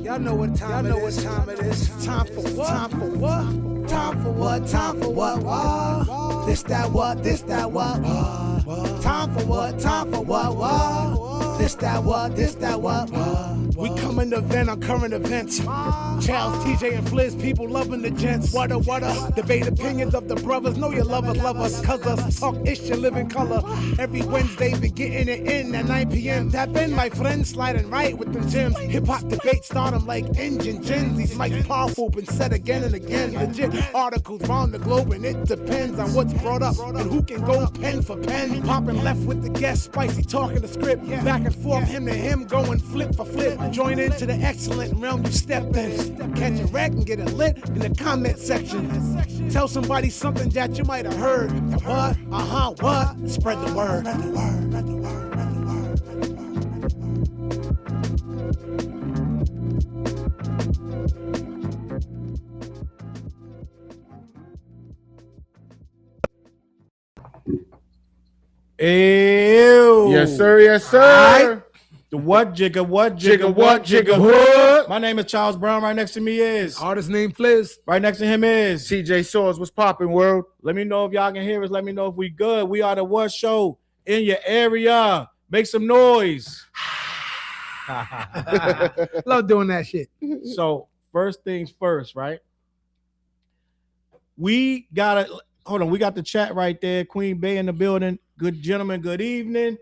Y'all know what time it is. Time for what? Time for what? Time for what? Time for what? What? This, that, what? This, that, what? Time for what? Time for what? What? This, that, what? This, that, what? We coming to vent on current events. Charles, TJ, and Fliz, people loving the gents. What a debate opinions of the brothers. Know your lovers love us, cuz us talk ish and live in color. Every Wednesday, be getting it in at 9 p.m. Tap in, my friends, sliding right with them gems. Hip hop debate start them like engine gens. These mics powerful, been said again and again. Legit articles round the globe, and it depends on what's brought up and who can go pen for pen. Popping left with the guest, spicy talking the script. Back and forth, him to him, going flip for flip. Join into the excellent realm you stepped in. Catch a wreck and get it lit in the comment section. Tell somebody something that you might have heard. And what? What? Spread the word. Ew. Yes, sir. Yes, sir. Right. The what jigger, what jigger, what jigger hood. My name is Charles Brown. Right next to me is artist named Fliz. Right next to him is TJ Swords. What's popping, world? Let me know if y'all can hear us. Let me know if we good. We are the What Show in your area. Make some noise. Love doing that shit. So first things first, right? We got the chat right there. Queen Bay in the building. Good gentlemen, good evening.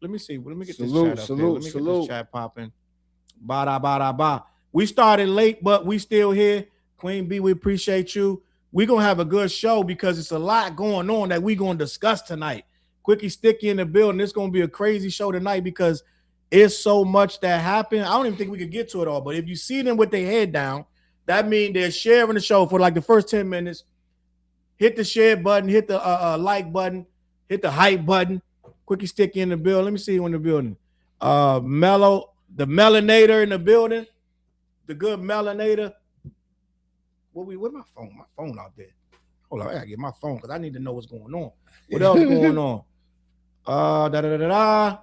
Let me see. Let me get this chat up there. Let me get this chat popping. Ba-da-ba-da-ba. We started late, but we still here. Queen B, we appreciate you. We're going to have a good show because it's a lot going on that we're going to discuss tonight. Quickie Sticky in the building. It's going to be a crazy show tonight because it's so much that happened. I don't even think we could get to it all, but if you see them with their head down, that means they're sharing the show for like the first 10 minutes. Hit the share button, hit the like button, hit the hype button. Quickie Sticky in the building. Let me see you in the building. Mellow, the Melanator in the building. The good Melanator. Where's my phone? My phone out there. Hold on, I gotta get my phone because I need to know what's going on. What else going on?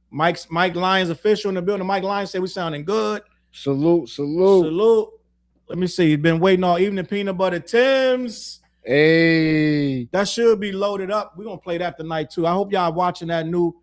Mike Lyons official in the building. Mike Lyons said we sounding good. Salute. Let me see. He's been waiting all evening. Peanut Butter Tim's. Hey, that should be loaded up. We're gonna play that tonight too. I hope y'all watching that new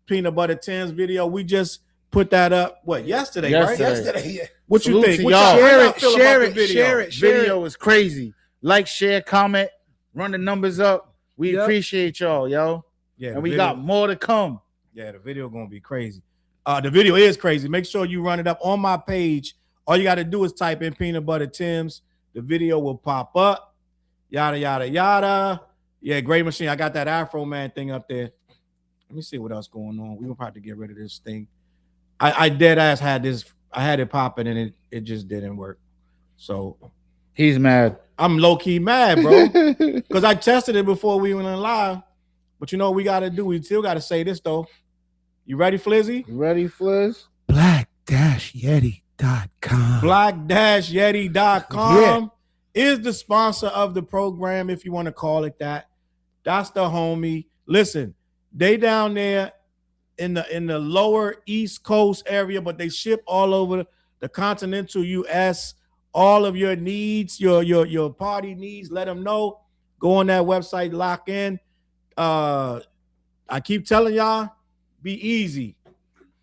Peanut Butter Tim's video. We just put that up. What, yesterday? Right? Yesterday. Yeah. What you think? Share it. Video is crazy. Like, share, comment, run the numbers up. We appreciate y'all, yo. Yeah, and we got more to come. Yeah, the video gonna be crazy. The video is crazy. Make sure you run it up on my page. All you got to do is type in Peanut Butter Tim's. The video will pop up. Yada, yada, yada. Yeah, great machine. I got that Afroman thing up there. Let me see what else going on. We're going to have to get rid of this thing. I dead ass had this. I had it popping and it just didn't work. So he's mad. I'm low-key mad, bro. Because I tested it before we went on live. But you know what we got to do? We still got to say this, though. You ready, Flizzy? You ready, Fliz? Black-Yeti.com. Black-Yeti.com is the sponsor of the program, if you want to call it that. That's the homie. Listen, they down there in the lower East Coast area, but they ship all over the continental U.S. All of your needs, your party needs, let them know. Go on that website, lock in. I keep telling y'all, be easy.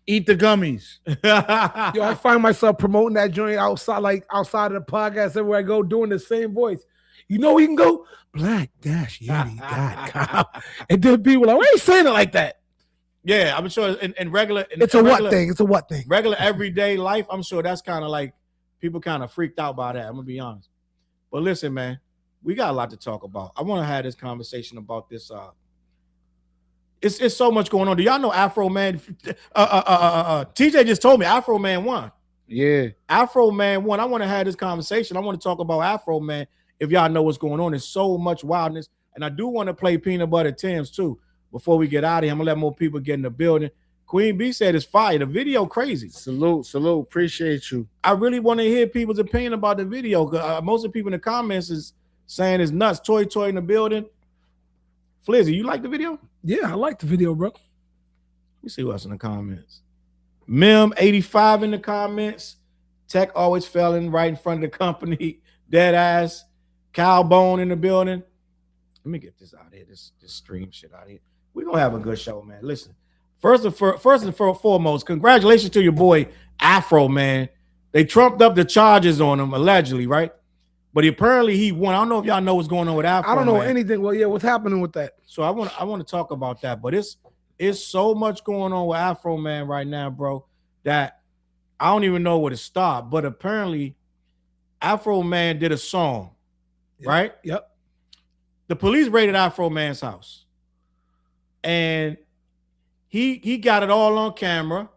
Eat the gummies. Yo, I find myself promoting that joint outside of the podcast everywhere I go, doing the same voice. You know, we can go black-yeti.com. And then people are like, why are you saying it like that? Yeah, I'm sure in regular. It's a what thing. It's a what thing. Regular everyday life, I'm sure that's kind of like people kind of freaked out by that. I'm going to be honest. But listen, man, we got a lot to talk about. I want to have this conversation about this. It's so much going on. Do y'all know Afroman? TJ just told me Afroman won. Yeah. Afroman won. I want to have this conversation. I want to talk about Afroman if y'all know what's going on. There's so much wildness. And I do want to play Peanut Butter Tim's too. Before we get out of here, I'm going to let more people get in the building. Queen B said it's fire. The video crazy. Salute. Appreciate you. I really want to hear people's opinion about the video. Most of the people in the comments is saying it's nuts. Toy in the building. Flizzy, you like the video? Yeah, I like the video, bro. Let me see who else in the comments. Mem85 in the comments. Tech always failing right in front of the company. Dead ass. Cowbone in the building. Let me get this out of here. This stream shit out of here. We're gonna have a good show, man. Listen, first and foremost, congratulations to your boy Afroman. They trumped up the charges on him, allegedly, right? But apparently he won. I don't know if y'all know what's going on with Afroman. I don't know anything. Well, yeah, what's happening with that? So I want to talk about that. But it's so much going on with Afroman right now, bro, that I don't even know where to start. But apparently, Afroman did a song, right? Yep. The police raided Afroman's house, and he got it all on camera,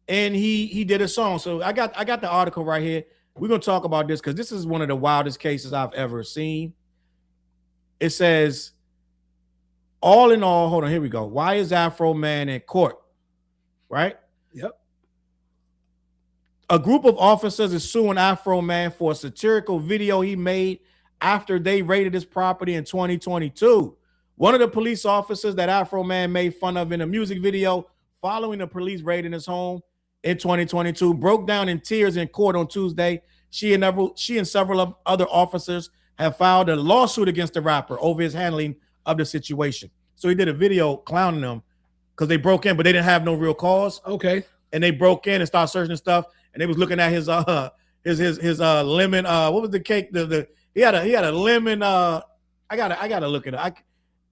and he did a song. So I got the article right here. We're gonna talk about this because this is one of the wildest cases I've ever seen. It says, all in all, hold on, here we go. Why is Afroman in court? Right? Yep. A group of officers is suing Afroman for a satirical video he made after they raided his property in 2022. One of the police officers that Afroman made fun of in a music video following the police raid in his home in 2022 broke down in tears in court on Tuesday. She and several other officers have filed a lawsuit against the rapper over his handling of the situation. So he did a video clowning them because they broke in, but they didn't have no real cause. Okay. And they broke in and started searching stuff, and they was looking at his lemon. What was the cake? He had a lemon. I gotta look at it.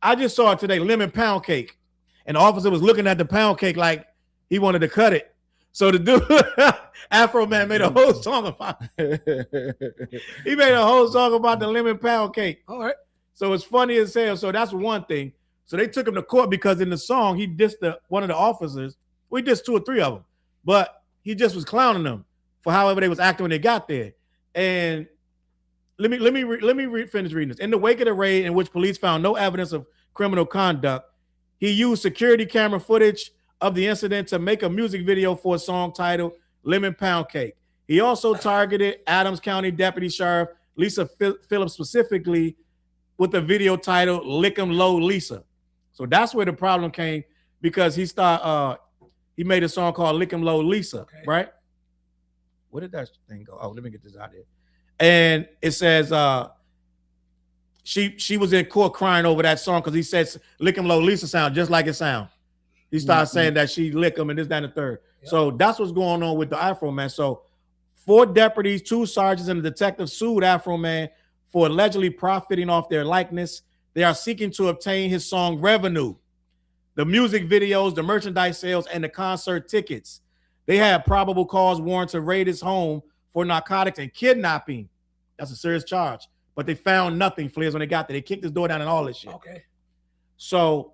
I just saw it today, lemon pound cake, and the officer was looking at the pound cake like he wanted to cut it. So the dude, Afroman, made a whole song about it. He made a whole song about the lemon pound cake. All right. So it's funny as hell. So that's one thing. So they took him to court because in the song he dissed one of the officers. We dissed 2 or 3 of them, but he just was clowning them for however they was acting when they got there. And let me finish reading this. In the wake of the raid, in which police found no evidence of criminal conduct, he used security camera footage of the incident to make a music video for a song titled "Lemon Pound Cake." He also targeted Adams County Deputy Sheriff Lisa Phillips specifically with the video titled "Lick 'em Low, Lisa." So that's where the problem came, because he made a song called "Lick 'em Low, Lisa," okay. Right? Where did that thing go? Oh, let me get this out here. And it says she was in court crying over that song because he says "Lick 'em Low, Lisa" sound just like it sound. He started saying that she lick him and this, that, and the third. Yep. So that's what's going on with the Afroman. So 4 deputies, 2 sergeants, and a detective sued Afroman for allegedly profiting off their likeness. They are seeking to obtain his song revenue, the music videos, the merchandise sales, and the concert tickets. They had probable cause warrant to raid his home for narcotics and kidnapping. That's a serious charge. But they found nothing, Flares, when they got there. They kicked his door down and all this shit. Okay. So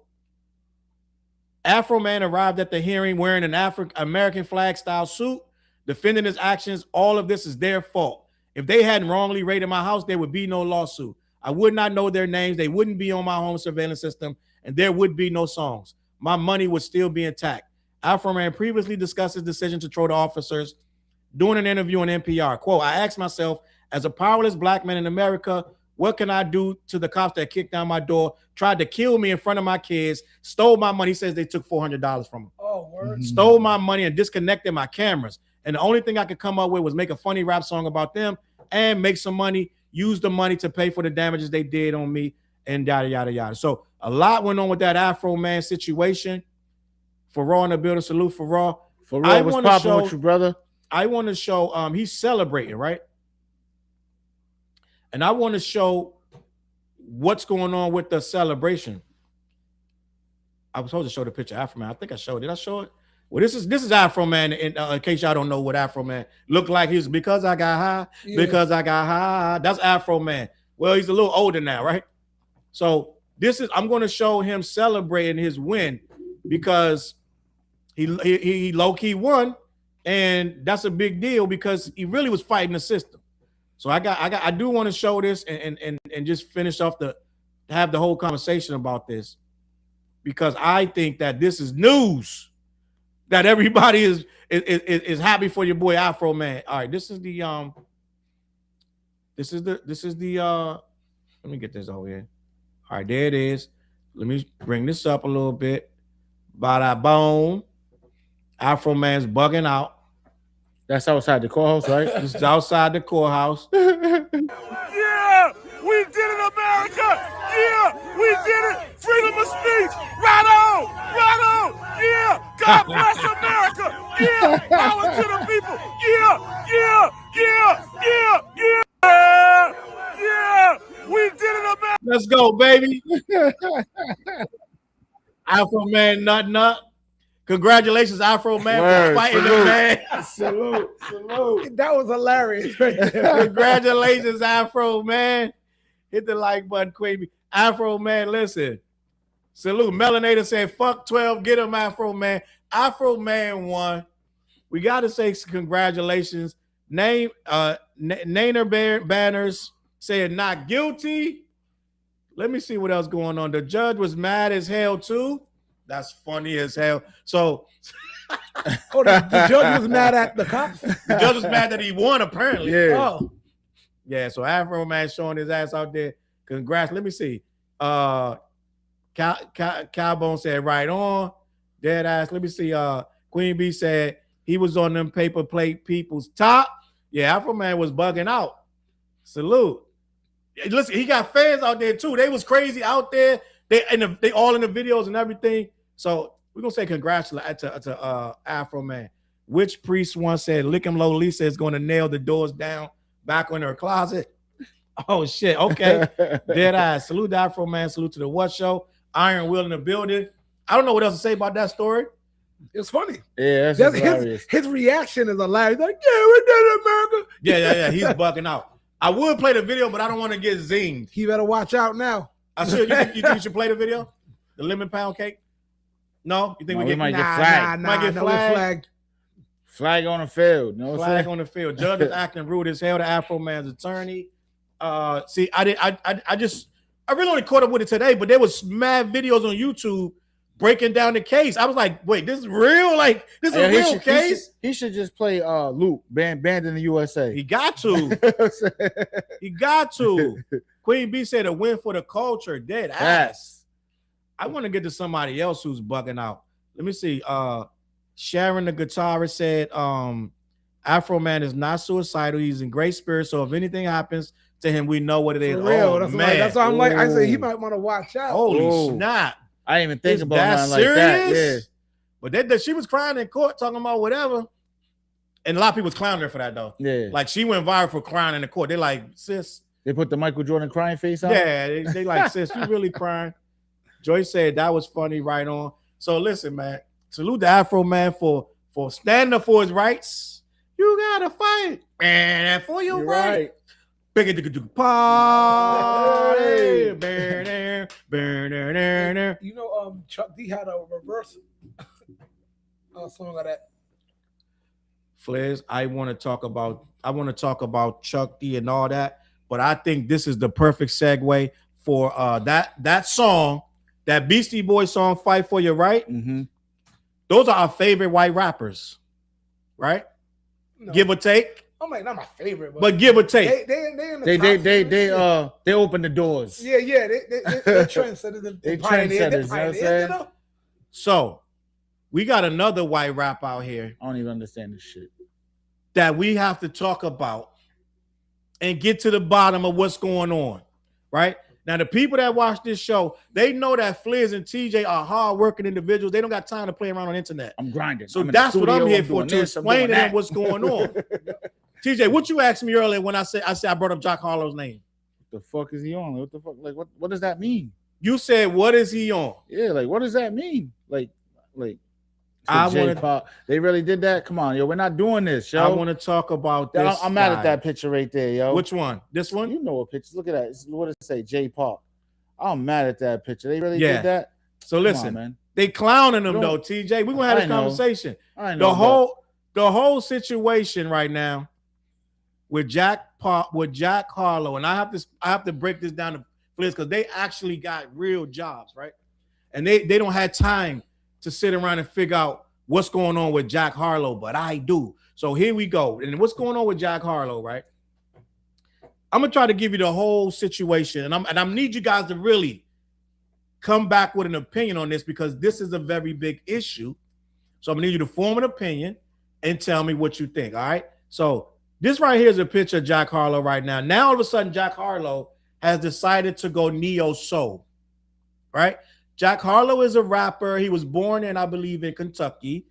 Afroman arrived at the hearing wearing an American flag style suit, defending his actions. All of this is their fault. If they hadn't wrongly raided my house, there would be no lawsuit. I would not know their names. They wouldn't be on my home surveillance system, and there would be no songs. My money would still be intact. Afroman previously discussed his decision to throw the officers during an interview on NPR. Quote, I asked myself, as a powerless black man in America, what can I do to the cops that kicked down my door, tried to kill me in front of my kids, stole my money? He says they took $400 from him. Oh, word. Stole my money and disconnected my cameras. And the only thing I could come up with was make a funny rap song about them and make some money, use the money to pay for the damages they did on me, and yada, yada, yada. So a lot went on with that Afroman situation. For Raw in the building, salute for Raw. For Raw, what's popping with you, brother? I want to show, he's celebrating, right? And I want to show what's going on with the celebration. I was supposed to show the picture of Afroman. I think I showed it. Did I show it? Well, this is Afroman. In case y'all don't know what Afroman looked like, he's because I got high, because I got high. That's Afroman. Well, he's a little older now, right? So I'm going to show him celebrating his win because he low key won, and that's a big deal because he really was fighting the system. So I do want to show this and just finish off have the whole conversation about this, because I think that this is news that everybody is happy for your boy Afroman. All right, this is the let me get this over here. All right, there it is. Let me bring this up a little bit. Bada boom. Afroman's bugging out. That's outside the courthouse, right? This is outside the courthouse. Yeah, we did it, America. Yeah, we did it. Freedom of speech. Right on. Right on. Yeah. God bless America. Yeah. Power to the people. Yeah. Yeah. Yeah. Yeah. Yeah. Yeah. We did it, America. Let's go, baby. Afroman nut. Congratulations, Afroman, for fighting the man. Salute. That was hilarious right there. Congratulations, Afroman. Hit the like button, Queen. Afroman, listen. Salute. Melanator said, fuck 12, get him, Afroman. Afroman won. We got to say congratulations. Nainer Banners said not guilty. Let me see what else going on. The judge was mad as hell, too. That's funny as hell. So, the judge was mad at the cops. The judge was mad that he won, apparently. Yeah. Oh, Yeah. So Afroman showing his ass out there. Congrats. Let me see. Cowbone said right on. Dead ass. Let me see. Queen B said he was on them paper plate people's top. Yeah, Afroman was bugging out. Salute. Listen, he got fans out there too. They was crazy out there. They all in the videos and everything. So we're gonna say congrats to Afroman. Which priest once said, "Lick him low." Lisa is going to nail the doors down back in her closet. Oh shit. Okay. Dead eyes. Salute to Afroman. Salute to the What Show. Iron Will in the building. I don't know what else to say about that story. it's funny. Yeah, that's hilarious. His reaction is hilarious. Like, yeah, we did it, America. Yeah. He's bugging out. I would play the video, but I don't want to get zinged. He better watch out now. I should. You think you should play the video? The lemon pound cake? No? You think we might get flagged. Might get flagged? Flag on the field. You know what I'm Flag saying? on the field. Judge is acting rude as hell to Afroman's attorney. See, I really only caught up with it today, but there was mad videos on YouTube breaking down the case. I was like, wait, this is real? Like, this is a real case? He should just play Luke, banned in the USA. He got to. He got to. Queen B said a win for the culture. Dead ass. I want to get to somebody else who's bugging out. Let me see. Sharon the guitarist said, Afroman is not suicidal. He's in great spirits. So if anything happens to him, we know what it is. For real. Oh, That's man. that's why I'm like, I said he might want to watch out. Holy snap. I didn't even think Is about that nothing like that. Yeah. But she was crying in court talking about whatever. And a lot of people was clowning her for that, though. Yeah. Like, she went viral for crying in the court. They're like, sis. They put the Michael Jordan crying face on? Yeah, they like, sis, you really crying. Joyce said that was funny, right on. So listen, man. Salute the Afroman for standing up for his rights. You gotta fight, man, for your right. Party. You know, Chuck D had a reverse song of that. Flares, I want to talk about Chuck D and all that, but I think this is the perfect segue for that song, that Beastie Boys song, "Fight for Your Right." Mm-hmm. Those are our favorite white rappers, right? No. Give or take. I'm like, not my favorite, but give or take. They open the doors. Yeah, they trendsetters. They trendsetters, you know what I'm saying? So we got another white rap out here. I don't even understand this shit. That we have to talk about and get to the bottom of what's going on, right? Now, the people that watch this show, they know that Fliz and TJ are hard-working individuals. They don't got time to play around on the internet. I'm grinding. So that's what I'm here for, to explain to them what's going on. TJ, what you asked me earlier when I said I brought up Jack Harlow's name? What the fuck is he on? What the fuck? Like, what does that mean? You said, what is he on? Yeah, like, what does that mean? Like I they really did that? Come on, yo, we're not doing this, yo. I want to talk about this. I'm mad at that picture right there, yo. Which one? This one? You know what picture? Look at that. What does it say? J Park. I'm mad at that picture. They really did that. So listen, man. They clowning him though, TJ. We're gonna have this conversation. The whole situation right now with Jack Harlow, and I have to break this down to Fliz because they actually got real jobs, right? And they don't have time to sit around and figure out what's going on with Jack Harlow, but I do. So here we go. And what's going on with Jack Harlow, right? I'm gonna try to give you the whole situation, and I need you guys to really come back with an opinion on this because this is a very big issue. So I'm gonna need you to form an opinion, and tell me what you think. All right. So this right here is a picture of Jack Harlow right now. Now all of a sudden, Jack Harlow has decided to go neo soul. Right? Jack Harlow is a rapper. He was born in, I believe, in Kentucky.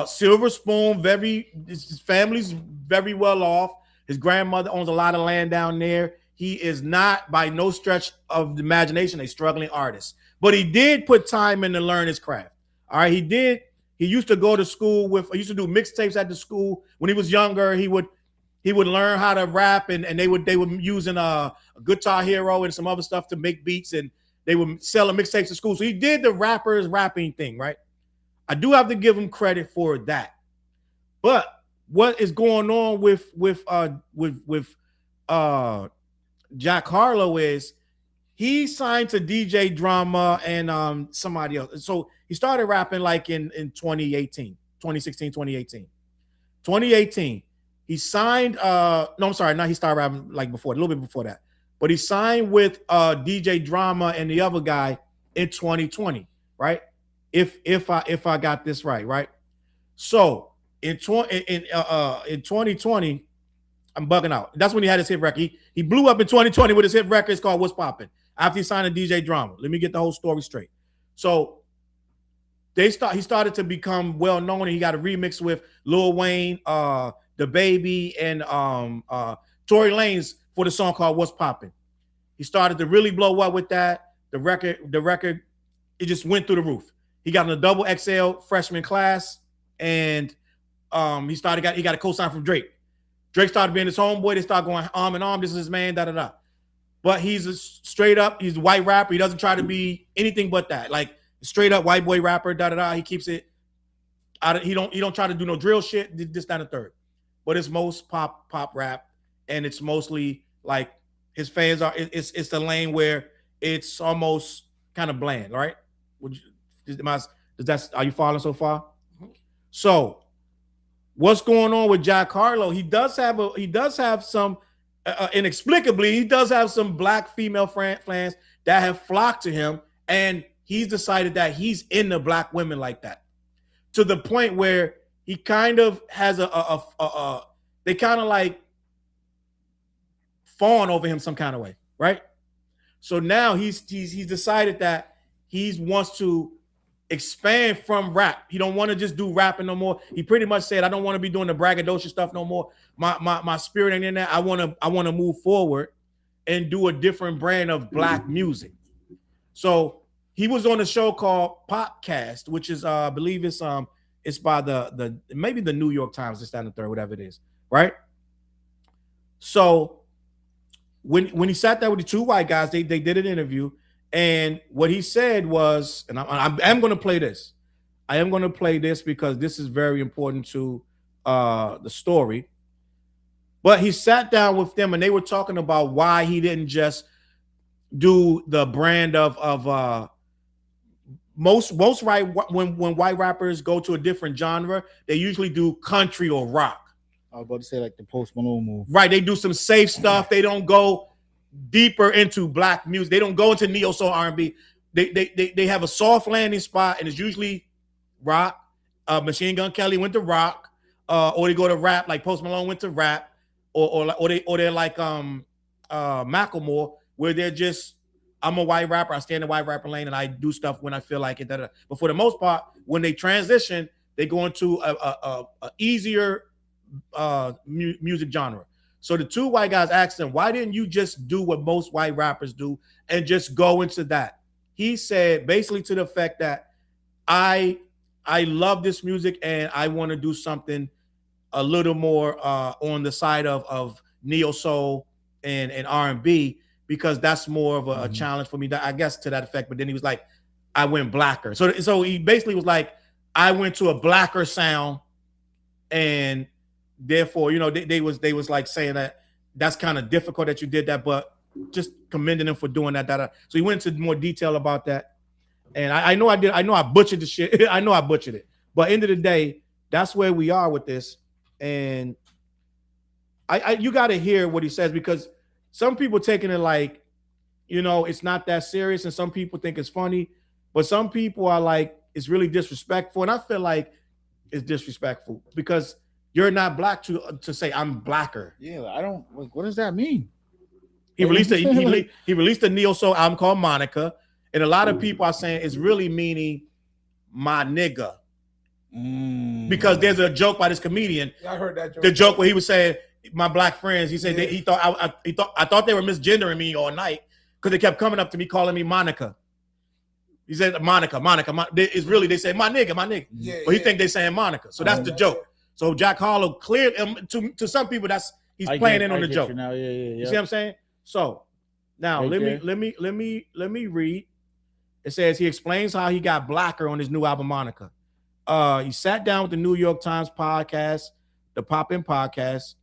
Silver spoon. His family's very well off. His grandmother owns a lot of land down there. He is not, by no stretch of the imagination, a struggling artist. But he did put time in to learn his craft. All right, he did. He used to go to school he used to do mixtapes at the school. When he was younger, he would learn how to rap, and they were using a Guitar Hero and some other stuff to make beats, and they were selling mixtapes at school. So he did the rapping thing, right? I do have to give him credit for that. But what is going on with Jack Harlow is he signed to DJ Drama and somebody else. So he started rapping like in 2018, 2016, 2018. 2018, he signed, he started rapping like before, a little bit before that. But he signed with DJ Drama and the other guy in 2020, right? If I got this right? So in 2020, I'm bugging out. That's when he had his hit record. He blew up in 2020 with his hit record. It's called What's Poppin'. After he signed a DJ Drama. Let me get the whole story straight. So he started to become well known, and he got a remix with Lil Wayne, The Baby, and Tory Lanez for the song called What's Poppin'. He started to really blow up with that. The record, it just went through the roof. He got in a double XL freshman class, and he got a co-sign from Drake. Drake started being his homeboy. They started going arm in arm. This is his man, da-da-da. But he's he's a white rapper. He doesn't try to be anything but that. Like straight up white boy rapper, da-da-da. He keeps it out. He don't try to do no drill shit, this, that, and the third. But it's most pop rap, and it's mostly like his fans are. It's the lane where it's almost kind of bland, right? Are you following so far? So what's going on with Jack Harlow? He does have some inexplicably, he does have some black female fans that have flocked to him, and he's decided that he's into black women like that, to the point where he kind of has they kind of like fawn over him some kind of way, right? So now he's decided that he wants to expand from rap. He don't want to just do rapping no more. He pretty much said, I don't want to be doing the braggadocious stuff no more. My spirit ain't in that. I want to move forward and do a different brand of black music. So he was on a show called Popcast, which is I believe it's by the maybe the New York Times, this, that, and the third, whatever it is, right? So when he sat there with the two white guys, they did an interview. And what he said was, and I'm going to play this. I am going to play this because this is very important to the story. But he sat down with them, and they were talking about why he didn't just do the brand of most right when white rappers go to a different genre, they usually do country or rock. I was about to say like the Post Malone move. Right, they do some safe stuff. They don't go deeper into black music. They don't go into neo soul R&B. They have a soft landing spot, and it's usually rock. Machine Gun Kelly went to rock, or they go to rap like Post Malone went to rap, or they're like Macklemore, where they're just, I'm a white rapper, I stay in the white rapper lane, and I do stuff when I feel like it. But for the most part, when they transition, they go into a easier music genre. So the two white guys asked him, why didn't you just do what most white rappers do and just go into that? He said basically to the effect that I love this music and I want to do something a little more on the side of neo soul and R&B, because that's more of a challenge for me, I guess, to that effect. But then he was like, I went blacker. So he basically was like, I went to a blacker sound, and therefore, you know, they was like saying that that's kind of difficult that you did that, but just commending him for doing that. So he went into more detail about that. And I know I butchered the shit. I know I butchered it. But end of the day, that's where we are with this. And you got to hear what he says, because some people taking it like, you know, it's not that serious, and some people think it's funny, but some people are like, it's really disrespectful. And I feel like is disrespectful because you're not black to say I'm blacker. Yeah, I don't. What does that mean? He released a neo soul album called Monica, and a lot of people are saying it's really meaning my nigga. Because there's a joke by this comedian. Yeah, I heard that joke. The joke where he was saying my black friends. He said he thought I thought they were misgendering me all night because they kept coming up to me calling me Monica. He said Monica. It's really they say my nigga. Yeah, but he think they saying Monica. So that's the joke. So Jack Harlow cleared to some people he's playing in on the joke. Now. Yeah. You see what I'm saying? So now let me read. It says he explains how he got blacker on his new album Monica. He sat down with the New York Times podcast, the Pop In podcast.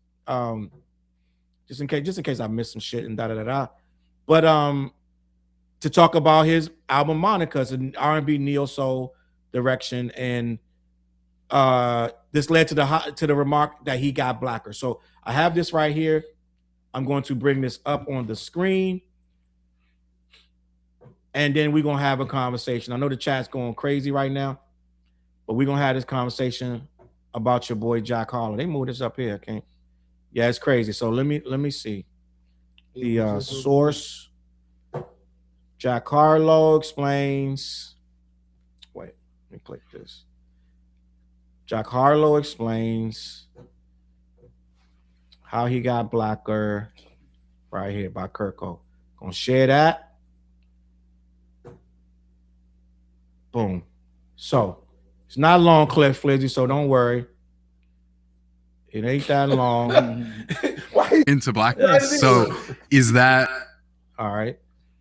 Just in case I missed some shit and But to talk about his album Monica, it's an R&B neo soul direction, and this led to the remark that he got blacker. So I have this right here. I'm going to bring this up on the screen, and then we're gonna have a conversation. I know the chat's going crazy right now, but we're gonna have this conversation about your boy Jack Harlow. They moved this up here, okay? Yeah, it's crazy. So let me see the source. Jack Harlow explains. Wait, let me click this. Jack Harlow explains how he got blacker right here by Kirko. Gonna share that. Boom. So it's not a long clip, Flizzy, so don't worry. It ain't that long. Into blackness. So is that all right?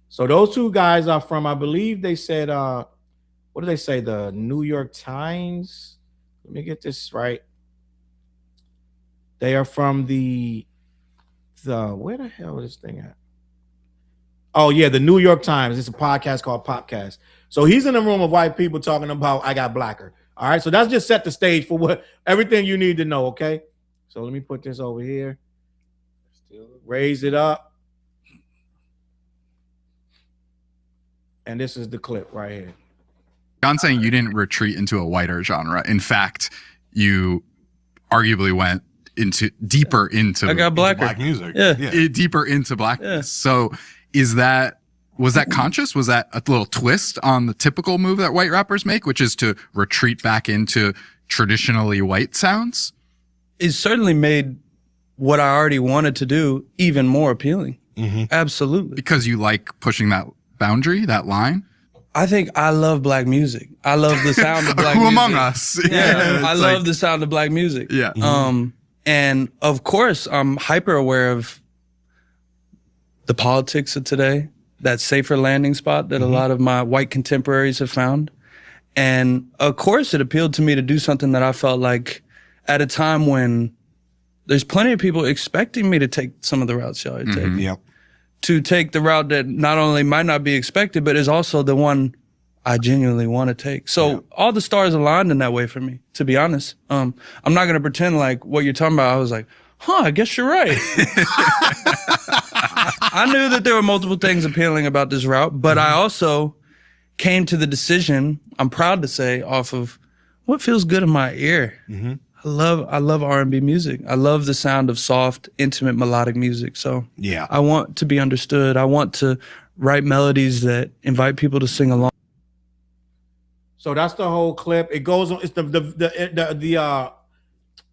So those two guys are from, I believe they said, what do they say? The New York Times. Let me get this right. They are from the where the hell is this thing at? Oh yeah, the New York Times. It's a podcast called Popcast. So he's in a room of white people talking about I got blacker. All right, so that's just set the stage for everything you need to know. Okay, so let me put this over here. Raise it up, and this is the clip right here. John saying you didn't retreat into a whiter genre. In fact, you arguably went deeper into I got blacker. black music. Yeah. Deeper into blackness. Yeah. So was that conscious? Was that a little twist on the typical move that white rappers make, which is to retreat back into traditionally white sounds? It certainly made what I already wanted to do even more appealing. Mm-hmm. Absolutely. Because you like pushing that boundary, that line? I think I love black music. I love the sound of black Who music. among us? Yeah, I love the sound of black music. Yeah. And of course, I'm hyper aware of the politics of today, that safer landing spot that a lot of my white contemporaries have found. And of course, it appealed to me to do something that I felt like at a time when there's plenty of people expecting me to take some of the routes y'all are taking. Yep. To take the route that not only might not be expected, but is also the one I genuinely want to take. So all the stars aligned in that way for me, to be honest. I'm not going to pretend like what you're talking about. I was like, I guess you're right. I knew that there were multiple things appealing about this route, but I also came to the decision, I'm proud to say, off of what feels good in my ear. I love R&B music. I love the sound of soft, intimate, melodic music. So Yeah. I want to be understood. I want to write melodies that invite people to sing along. So that's the whole clip. It goes on. It's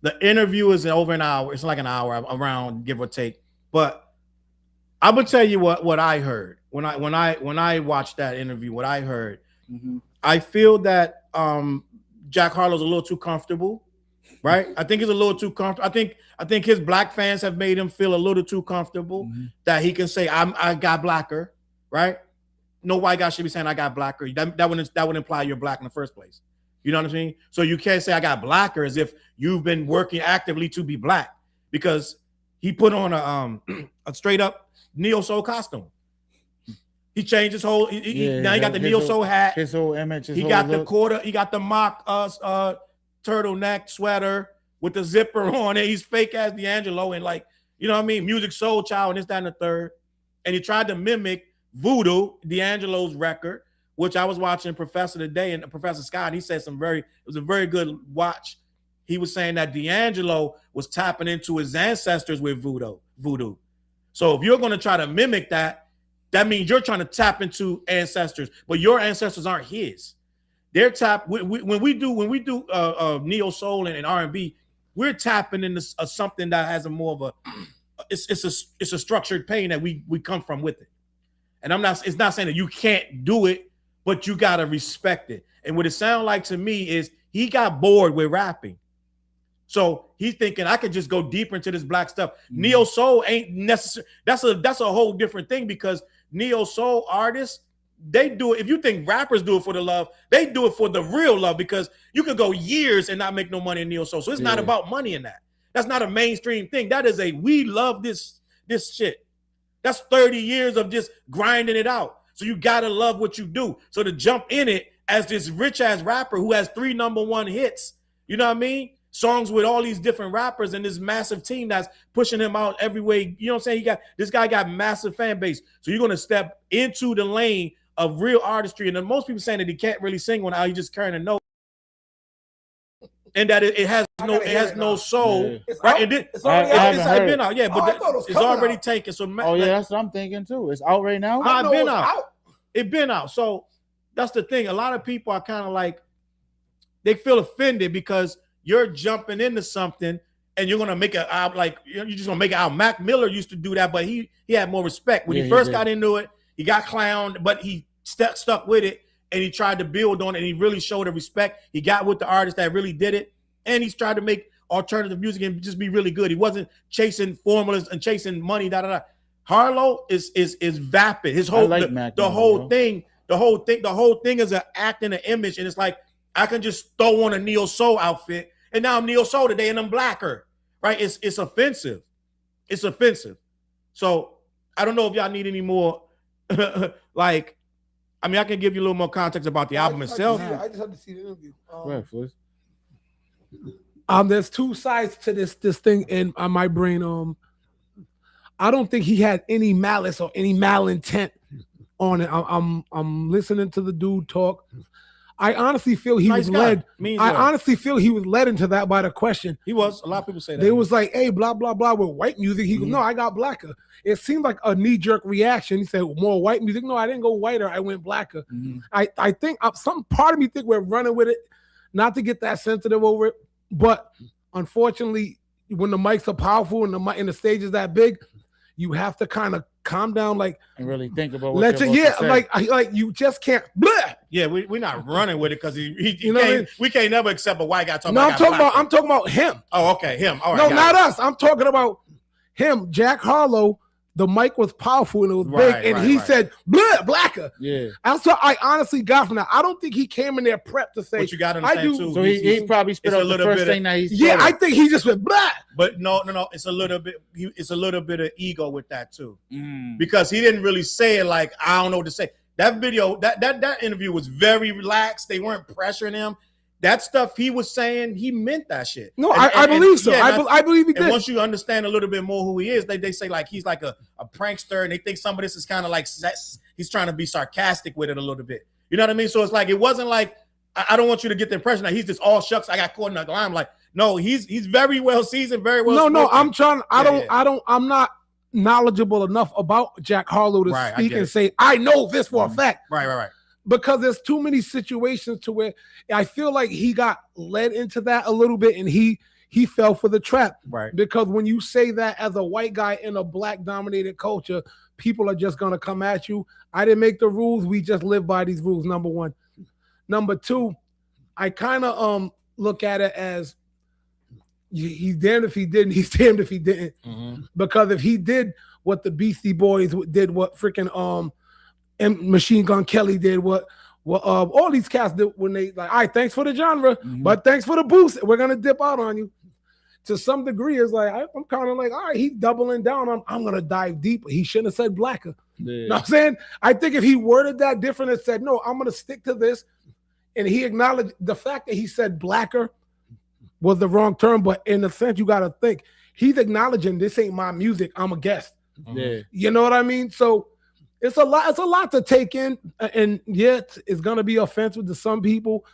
the interview is over an hour. It's like an hour around, give or take. But I would tell you what I heard when I watched that interview. What I heard, I feel that Jack Harlow's a little too comfortable. Right, I think he's a little too comfortable. I think his black fans have made him feel a little too comfortable that he can say I got blacker. Right, no white guy should be saying I got blacker. That would imply you're black in the first place. You know what I'm saying? So you can't say I got blacker as if you've been working actively to be black, because he put on a straight up neo soul costume. He changed his whole. Now he got the neo soul hat. His whole image. He got the quarter. He got the mock turtleneck sweater with the zipper on it. He's fake as D'Angelo and like, you know what I mean? Music Soul Child and this, that, and the third. And he tried to mimic Voodoo, D'Angelo's record, which I was watching Professor today and Professor Scott. He said it was a very good watch. He was saying that D'Angelo was tapping into his ancestors with voodoo. So if you're going to try to mimic that, that means you're trying to tap into ancestors, but your ancestors aren't his. They're when we do neo soul and R&B, we're tapping into something that has a more of a it's a structured pain that we come from with it. And it's not saying that you can't do it, but you gotta respect it. And what it sounds like to me is he got bored with rapping. So he's thinking I could just go deeper into this black stuff. Neo soul ain't necessary. That's a whole different thing, because neo soul artists, they do it. If you think rappers do it for the love, they do it for the real love, because you could go years and not make no money in neo soul. So it's not about money in that. That's not a mainstream thing. That is we love this shit. That's 30 years of just grinding it out. So you gotta love what you do. So to jump in it as this rich ass rapper who has 3 #1 hits, you know what I mean? Songs with all these different rappers and this massive team that's pushing him out every way. You know what I'm saying? This guy got massive fan base. So you're gonna step into the lane of real artistry. And then most people saying that he can't really sing when he just carrying a note. And that it has no soul. It's right? It's already been out. Yeah, but it's already taken. So that's what I'm thinking too. It's out right now. It's been out. It's been out. So that's the thing. A lot of people are kind of like, they feel offended because you're jumping into something and you're gonna make it out like you're just gonna make it out. Mac Miller used to do that, but he had more respect when he first got into it. He got clowned, but he stuck with it and he tried to build on it. And he really showed the respect. He got with the artists that really did it, and he's tried to make alternative music and just be really good. He wasn't chasing formulas and chasing money. Harlow is vapid. His whole the whole thing is an act and an image, and it's like I can just throw on a neo soul outfit, and now I'm neo soul today, and I'm blacker, right? It's offensive. It's offensive. So I don't know if y'all need any more. Like, I mean, I can give you a little more context about the album itself. I just had to see the interview. Flores. There's 2 sides to this thing in my brain. I don't think he had any malice or any malintent on it. I'm listening to the dude talk. I honestly feel he was led. I honestly feel he was led into that by the question. He was. A lot of people say that. They was like, hey, blah, blah, blah, with white music. He goes, no, I got blacker. It seemed like a knee-jerk reaction. He said, more white music. No, I didn't go whiter. I went blacker. I think some part of me think we're running with it, not to get that sensitive over it. But unfortunately, when the mics are powerful and the stage is that big, you have to kind of calm down, like, and really think about what like you just can't. Blah. Yeah, we're not running with it because we can't never accept a white guy talking. No, I'm talking about him. Oh, okay, him. All right, no, not us. I'm talking about him, Jack Harlow. The mic was powerful and it was big, and he said, "Blah, blacker." Yeah, that's what I honestly got from that. I don't think he came in there prepped to say. But you got to understand too. So he probably spit out the first thing that he said. Yeah, I think he just went blah. But no. It's a little bit. It's a little bit of ego with that too, because he didn't really say it like I don't know what to say. That video, that interview was very relaxed. They weren't pressuring him. That stuff he was saying, he meant that shit. No, I believe so. Yeah, I believe he did. And once you understand a little bit more who he is, they say like he's like a prankster, and they think some of this is kind of like he's trying to be sarcastic with it a little bit. You know what I mean? So it's like it wasn't like I don't want you to get the impression that he's just all shucks. I got caught in the line. Like no, he's very well seasoned, very well. No, I'm trying. I'm not knowledgeable enough about Jack Harlow to speak and say I know this for a fact. Right. Because there's too many situations to where I feel like he got led into that a little bit and he fell for the trap. Right. Because when you say that as a white guy in a black dominated culture, people are just going to come at you. I didn't make the rules. We just live by these rules, number one. Number two, I kind of look at it as he's damned if he didn't, he's damned if he didn't. Because if he did what the Beastie Boys did, what freaking and Machine Gun Kelly did, what all these cats did when they like, all right, thanks for the genre, but thanks for the boost. We're gonna dip out on you. To some degree, it's like I'm kind of like, all right, he's doubling down on. I'm gonna dive deeper. He shouldn't have said blacker. Yeah. You know what I'm saying? I think if he worded that different and said, no, I'm gonna stick to this, and he acknowledged the fact that he said blacker was the wrong term, but in a sense, you gotta think he's acknowledging this ain't my music. I'm a guest. Yeah. You know what I mean? So It's a lot to take in, and yet it's gonna be offensive to some people.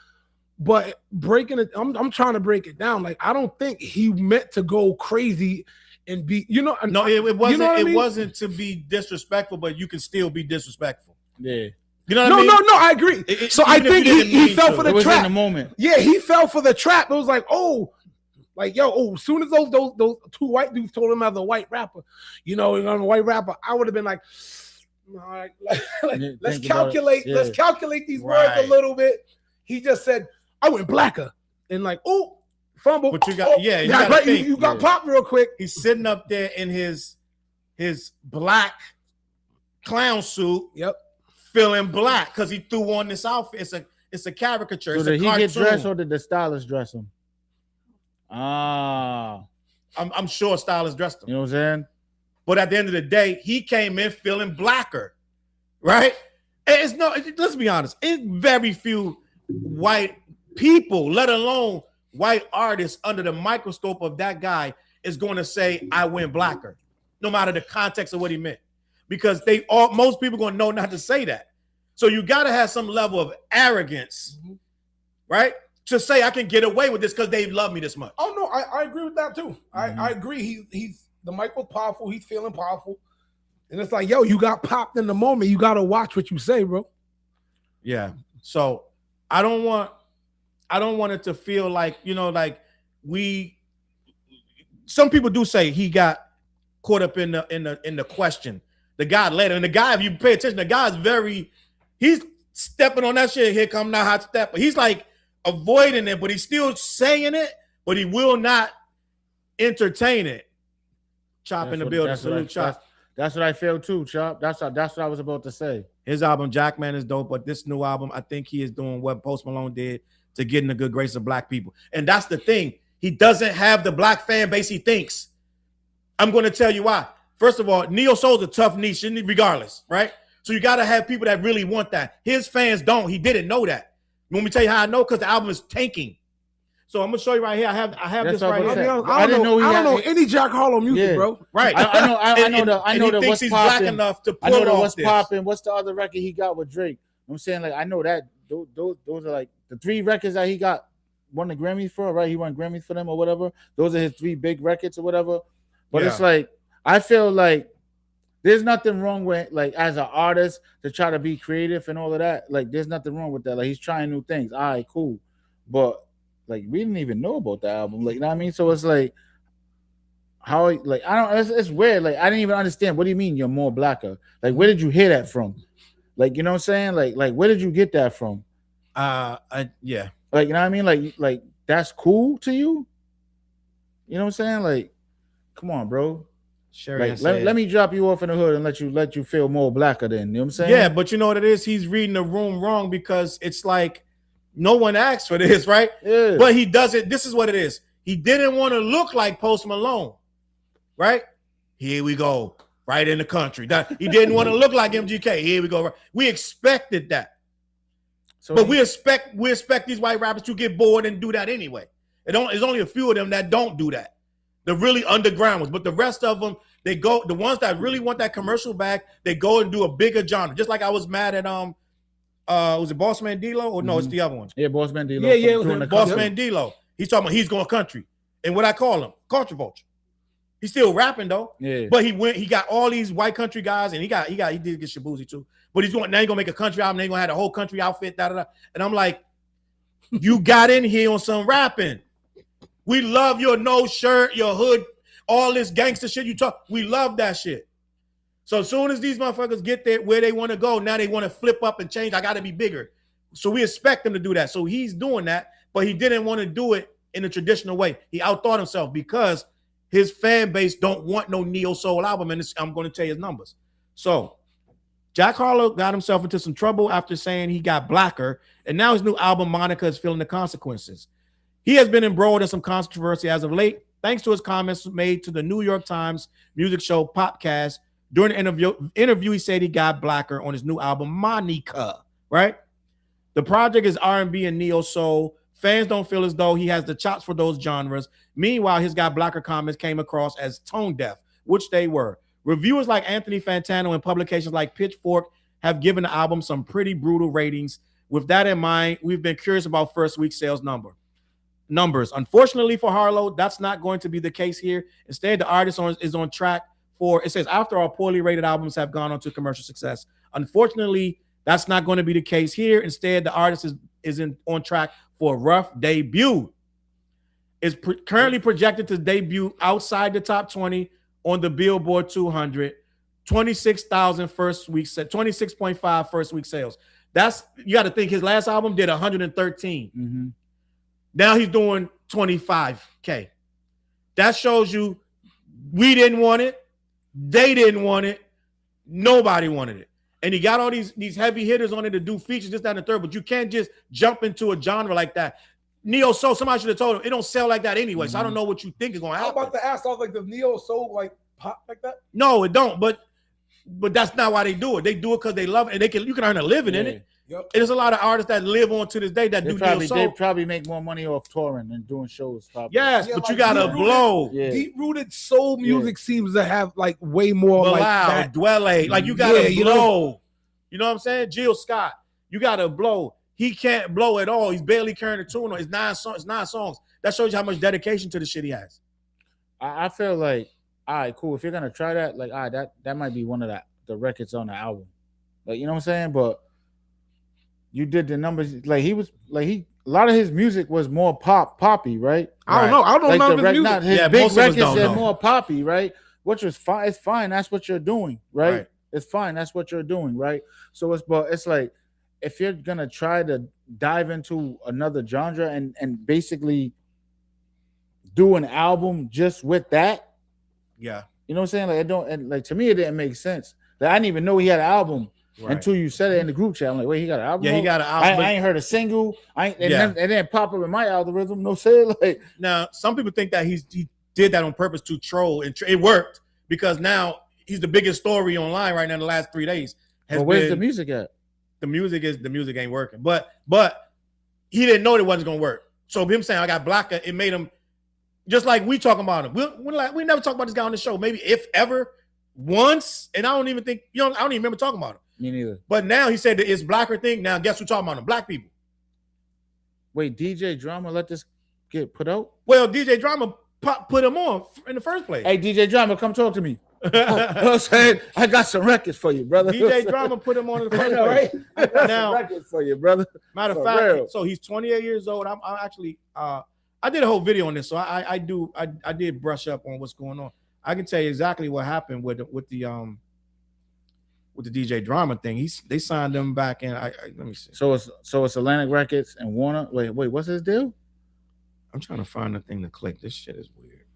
But breaking it, I'm trying to break it down. Like, I don't think he meant to go crazy and be, No, it wasn't. You know what I mean? It wasn't to be disrespectful, but you can still be disrespectful. Yeah. You know what I mean? No, I agree. So I think he fell for the trap. In the moment. Yeah, he fell for the trap. It was like, as soon as those two white dudes told him as a white rapper, I'm a white rapper, I would have been like, all right, let's calculate. Let's calculate these words a little bit. He just said, I went blacker, and like, fumble. But you got, you got popped real quick. He's sitting up there in his black clown suit. Yep. Feeling black because he threw on this outfit. It's a caricature. So did he get dressed or did the stylist dress him? I'm sure stylist dressed him. You know what I'm saying? But at the end of the day, he came in feeling blacker, right? And let's be honest, it's very few white people, let alone white artists, under the microscope of that guy is going to say, I went blacker, no matter the context of what he meant. Because most people going to know not to say that. So you got to have some level of arrogance, right? To say I can get away with this because they love me this much. Oh, no, I agree with that too. I agree. He's the mic was powerful. He's feeling powerful. And it's like, you got popped in the moment. You got to watch what you say, bro. Yeah. So I don't want it to feel like, some people do say he got caught up in the question. The guy later, and the guy, if you pay attention, the guy's he's stepping on that shit. Here come that hot step. But he's like avoiding it, but he's still saying it, but he will not entertain it. Chop in the building. Salute, Chop. That's what I feel too, Chop. That's what I was about to say. His album, Jackman, is dope, but this new album, I think he is doing what Post Malone did to get in the good grace of black people. And that's the thing. He doesn't have the black fan base he thinks. I'm going to tell you why. First of all, neo soul's a tough niche, regardless, right? So you got to have people that really want that. His fans don't. He didn't know that. Let me tell you how I know, because the album is tanking. So I'm gonna show you right here. I have this right here. I don't know any Jack Harlow music, bro. Right. I know that what's he's black enough to pull I know off what's popping. What's the other record he got with Drake? I'm saying, like, I know that those are like the 3 records that he won the Grammys for, right? He won Grammys for them or whatever. Those are his 3 big records or whatever. But it's like, I feel like there's nothing wrong with, like, as an artist to try to be creative and all of that. Like, there's nothing wrong with that. Like, he's trying new things. All right, cool. But like, we didn't even know about the album. Like, you know what I mean? So it's like, how, like, it's weird. Like, I didn't even understand. What do you mean you're more blacker? Like, where did you hear that from? Like, you know what I'm saying? Like, where did you get that from? Yeah. Like, you know what I mean? Like that's cool to you? You know what I'm saying? Like, come on, bro. Like, let me drop you off in the hood and let you feel more blacker then. You know what I'm saying? Yeah, but you know what it is? He's reading the room wrong, because it's like no one asked for this, right? Yeah. But he does it. This is what it is. He didn't want to look like Post Malone, right? Here we go. Right in the country. He didn't want to look like MGK. Here we go. We expected that. So, but we expect these white rappers to get bored and do that anyway. There's only a few of them that don't do that. The really underground ones. But the rest of them, they go, the ones that really want that commercial back, they go and do a bigger genre. Just like I was mad at was it Boss Man D-Lo? Or no, it's the other one. Yeah, Boss Man D-Lo. Yeah, it was Boss Man D-Lo. He's talking about he's going country. And what I call him, controversies. He's still rapping though. Yeah. But he got all these white country guys, and he did get Shabuzi too. But he's gonna make a country album, they're gonna have a whole country outfit, And I'm like, you got in here on some rapping. We love your no shirt, your hood, all this gangster shit you talk. We love that shit. So as soon as these motherfuckers get there where they want to go, now they want to flip up and change. I gotta be bigger. So we expect them to do that. So he's doing that, but he didn't want to do it in a traditional way. He outthought himself because his fan base don't want no neo soul album, and I'm going to tell you his numbers. So Jack Harlow got himself into some trouble after saying he got blacker, and now his new album, Monica, is feeling the consequences. He has been embroiled in some controversy as of late, thanks to his comments made to the New York Times music show Popcast. During the interview, he said he got blacker on his new album, Monica, right? The project is R&B and neo soul. Fans don't feel as though he has the chops for those genres. Meanwhile, his got blacker comments came across as tone deaf, which they were. Reviewers like Anthony Fantano and publications like Pitchfork have given the album some pretty brutal ratings. With that in mind, we've been curious about first week sales numbers. Unfortunately for Harlow, that's not going to be the case here. Instead, the artist is on track for, it says, after all poorly rated albums have gone on to commercial success. Unfortunately, that's not going to be the case here. Instead, the artist is on track for a rough debut. Is currently projected to debut outside the top 20 on the Billboard 200. 26,000 first week set, 26.5 first week sales. That's, you got to think his last album did 113. Mm-hmm. Now he's doing 25K. That shows you we didn't want it. They didn't want it. Nobody wanted it. And he got all these heavy hitters on it to do features, this, that, and the third, but you can't just jump into a genre like that. Neo Soul, somebody should have told him it don't sell like that anyway. So I don't know what you think is going to happen. How about the ass off like the Neo Soul like pop like that? No, it don't. But that's not why they do it. They do it because they love it, and you can earn a living in it. Yep. And there's a lot of artists that live on to this day that do Neo Soul. They probably make more money off touring than doing shows. Probably. Yes, Yeah, but like you gotta blow. Yeah. Deep-rooted soul music seems to have like way more like that. Dwelle. Like you gotta Yeah, blow. You know what I'm saying? Jill Scott, you gotta blow. He can't blow at all. He's barely carrying a tune on. It's 9 songs. That shows you how much dedication to the shit he has. I feel like, all right, cool. If you're gonna try that, like, all right, that might be one of the records on the album. Like, you know what I'm saying? But you did the numbers. Like a lot of his music was more poppy, right? I don't know. I don't know his music. His big records are more poppy, right? Which was fine. It's fine. That's what you're doing, right? It's fine. That's what you're doing, right? So it's like, if you're gonna try to dive into another genre and basically do an album just with that, yeah, you know what I'm saying? Like to me, it didn't make sense. Like, I didn't even know he had an album until you said it in the group chat. I'm like, wait, he got an album? Yeah, he got an album. I ain't heard a single. It didn't pop up in my algorithm. No say like. Now, some people think that he did that on purpose to troll, and it worked because now he's the biggest story online right now in the last 3 days. Well, where's the music at? The music ain't working, but he didn't know it wasn't gonna work. So him saying I got Blacka, it made him just like we talking about him. We never talk about this guy on the show, maybe if ever once, and I don't even think I don't even remember talking about him. Me neither. But now he said that it's Blacker thing. Now guess who talking about him? Black people. Wait, DJ Drama let this get put out? Well, DJ Drama put him on in the first place. Hey, DJ Drama, come talk to me. You know what I'm saying? I got some records for you, brother. DJ Drama put him on in the first place. Right? I got some records for you, brother. Matter of fact, so he's 28 years old. I'm actually I did a whole video on this, so I did brush up on what's going on. I can tell you exactly what happened with the DJ Drama thing. They signed him back in. Let me see. So it's Atlantic Records and Warner. Wait, what's his deal? I'm trying to find the thing to click. This shit is weird.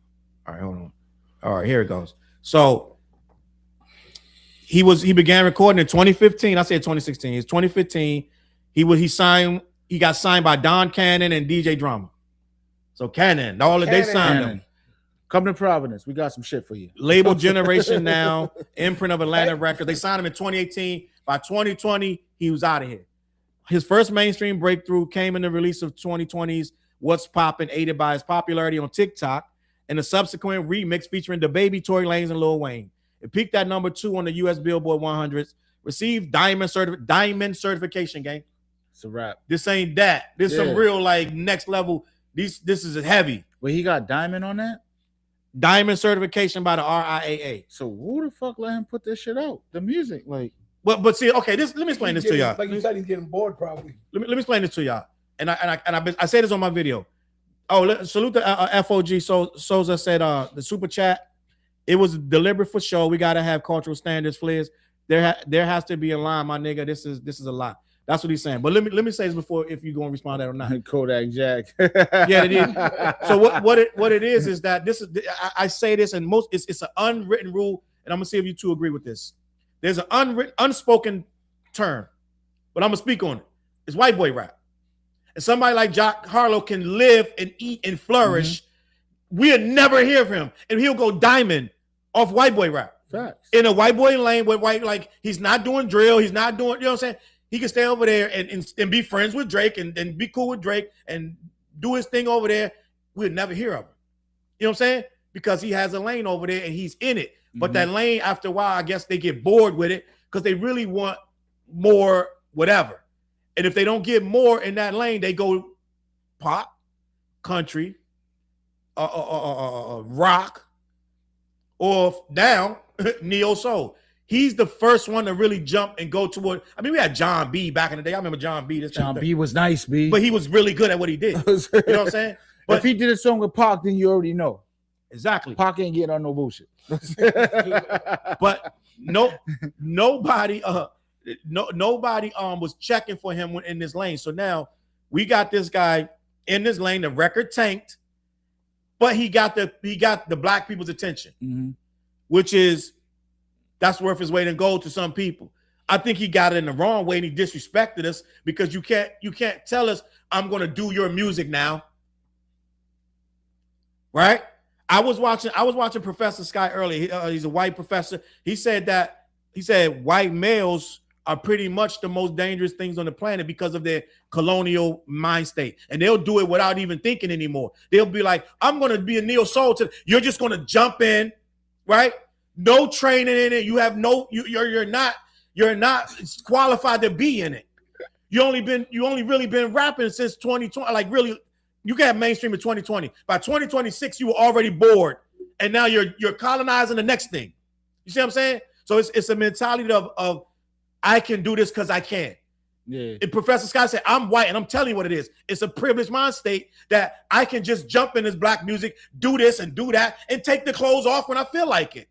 All right, hold on. All right, here it goes. So he began recording in 2015. I said 2016. It's 2015. He got signed by Don Cannon and DJ Drama. So Cannon, they signed him. Come to Providence. We got some shit for you. Label Generation Now, imprint of Atlantic Records. They signed him in 2018. By 2020, he was out of here. His first mainstream breakthrough came in the release of 2020's What's Poppin', aided by his popularity on TikTok, and a subsequent remix featuring DaBaby, Tory Lanez, and Lil Wayne. It peaked at number 2 on the U.S. Billboard 100s, received diamond certification, gang. It's a wrap. This ain't that. This some real, like, next level. This is heavy. Well, he got diamond on that? Diamond certification by the RIAA. So who the fuck let him put this shit out? The music, like. But see, okay, let me explain this to y'all. Like you said, he's getting bored probably. Let me explain this to y'all. And I say this on my video. Oh, salute the FOG. Souza said the super chat. It was deliberate for sure. We gotta have cultural standards, Fliz. There has to be a line, my nigga. This is a lot. That's what he's saying. But let me say this before, if you're gonna respond to that or not. Kodak Jack. Yeah, it is. So what it is that this is. I say this, and it's an unwritten rule, and I'm gonna see if you two agree with this. There's an unspoken term, but I'm gonna speak on it. It's white boy rap. And somebody like Jock Harlow can live and eat and flourish. We'll never hear of him, and he'll go diamond off white boy rap. Facts. In a white boy lane with white, like he's not doing drill, he's not doing, you know what I'm saying? He can stay over there and be friends with Drake and be cool with Drake and do his thing over there. We'll never hear of him. You know what I'm saying? because he has a lane over there and he's in it. But that lane, after a while, I guess they get bored with it because they really want more whatever. And if they don't get more in that lane, they go pop, country, rock, or down neo soul. He's the first one to really jump and go toward. I mean, we had John B back in the day. I remember John B. John B was nice, B. But he was really good at what he did. You know what I'm saying? But if he did a song with Pac, then you already know. Exactly. Pac ain't getting on no bullshit. But nobody was checking for him in this lane. So now we got this guy in this lane. The record tanked, but he got the black people's attention, which is that's worth his weight in gold to some people. I think he got it in the wrong way and he disrespected us because you can't tell us I'm going to do your music now. Right? I was watching Professor Sky earlier. He's a white professor. He said white males are pretty much the most dangerous things on the planet because of their colonial mind state. And they'll do it without even thinking anymore. They'll be like, I'm going to be a neo soul. You're just going to jump in, right? No training in it. You have you're not qualified to be in it. You only really been rapping since 2020. Like really, you got mainstream in 2020. By 2026, you were already bored, and now you're colonizing the next thing. You see what I'm saying? So it's a mentality of I can do this because I can. Yeah. And Professor Scott said, I'm white, and I'm telling you what it is. It's a privileged mind state that I can just jump in this black music, do this and do that, and take the clothes off when I feel like it.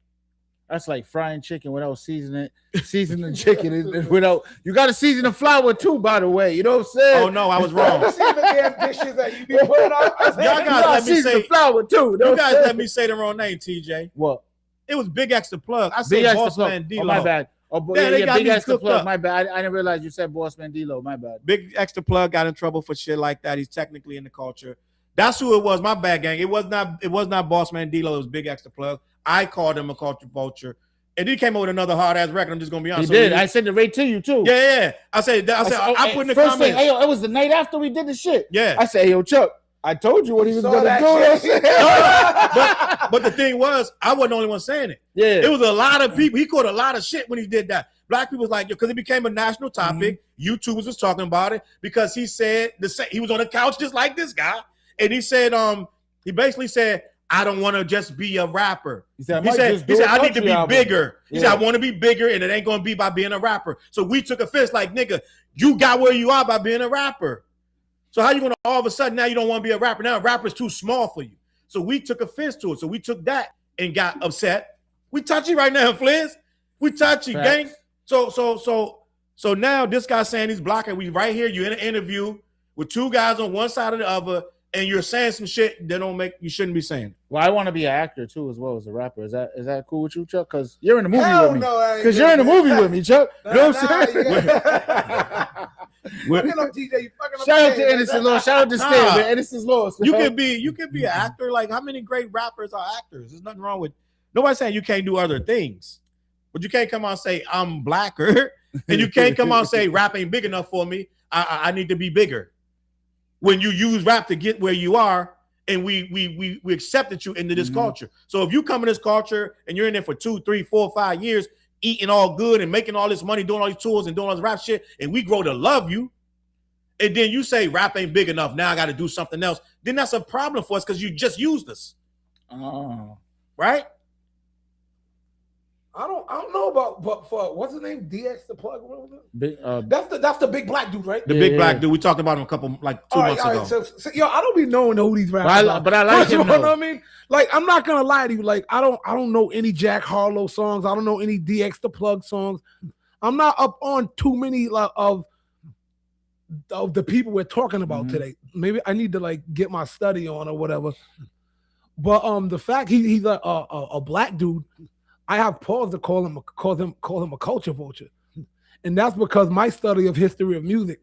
That's like frying chicken without seasoning chicken without. You got to season the flour too, by the way. You know what I'm saying? Oh no, I was wrong. You see the damn dishes that you be putting on. Y'all guys let me say the flour too. You guys let me say the wrong name, TJ. What? It was Big X the Plug. I said Boss Man D-Lo. Oh, my bad. Oh, boy, Yeah, Big X the Plug. up. My bad. I didn't realize you said Boss Man D-Lo. My bad. Big X the Plug got in trouble for shit like that. He's technically in the culture. That's who it was. My bad, gang. It was not Boss Man D-Lo. It was Big X the Plug. I called him a culture vulture. And he came up with another hard ass record. I'm just gonna be honest. He did. I sent it right to you too. Yeah. I put in the first comments. thing, hey, yo, it was the night after we did the shit. Yeah. I said, hey, yo, Chuck, I told you what he was gonna do. But the thing was, I wasn't the only one saying it. Yeah. It was a lot of people. He caught a lot of shit when he did that. Black people was like, because it became a national topic. YouTubers was talking about it because he said he was on the couch just like this guy, and he said, he basically said, I don't want to just be a rapper. He said I need to be bigger. He said, I want to be bigger, and it ain't going to be by being a rapper. So we took offense like, nigga, you got where you are by being a rapper. So how you going to all of a sudden now you don't want to be a rapper? Now a rapper's too small for you. So we took offense to it. So we took that and got upset. We touchy right now, Fliz. We touchy, gang. So now this guy's saying he's blocking. We right here, you're in an interview with two guys on one side or the other, and you're saying some shit that you shouldn't be saying. Well, I want to be an actor too, as well as a rapper. Is that cool with you, Chuck? Because you're in the movie Hell with me. no, Because you're in the movie with me, Chuck. You know what I'm saying? Shout out to Innocent Law. Shout out to Stan, man. Innocent Law. You could be an actor. Like, how many great rappers are actors? There's nothing wrong with. Nobody's saying you can't do other things, but you can't come out and say I'm blacker, and you can't come out and say rap ain't big enough for me. I need to be bigger. When you use rap to get where you are, and we accepted you into this culture. So if you come in this culture and you're in there for 2, 3, 4, 5 years, eating all good and making all this money, doing all these tours and doing all this rap shit, and we grow to love you, and then you say rap ain't big enough, now I got to do something else, then that's a problem for us because you just used us. Oh. Right? I don't know about, but for what's his name? DX the Plug. Big, that's the big black dude, right? The big black dude. We talked about him a couple 2 months ago. So, yo, I don't be knowing who these rappers are. But I like him. You know what I mean? Like, I'm not gonna lie to you. Like, I don't know any Jack Harlow songs. I don't know any DX the Plug songs. I'm not up on too many of the people we're talking about today. Maybe I need to like get my study on or whatever. But the fact he's a black dude, I have pause to call him a culture vulture, and that's because my study of history of music,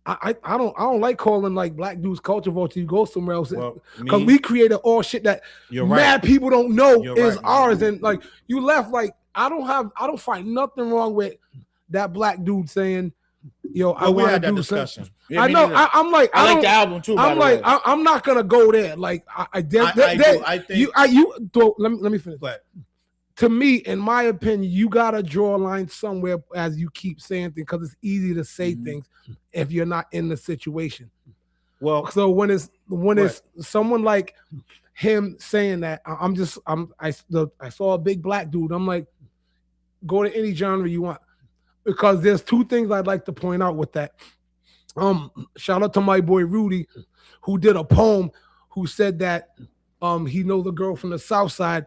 I don't like calling like black dudes culture vulture. You go somewhere else because we created all shit that mad people don't know is ours, and like you left like I don't find nothing wrong with that black dude saying yo, I Well, we want to had that do discussion. something. Yeah, I me know. neither. I'm like, I like don't- the album too. I'm like, I'm not gonna go there. Like, I do. I think Let me finish. Go ahead. To me, in my opinion, you gotta draw a line somewhere as you keep saying things because it's easy to say things if you're not in the situation. Well, So when it's someone like him saying that, I saw a big black dude. I'm like, go to any genre you want, because there's two things I'd like to point out with that. Shout out to my boy Rudy, who did a poem, who said that he knows a girl from the South Side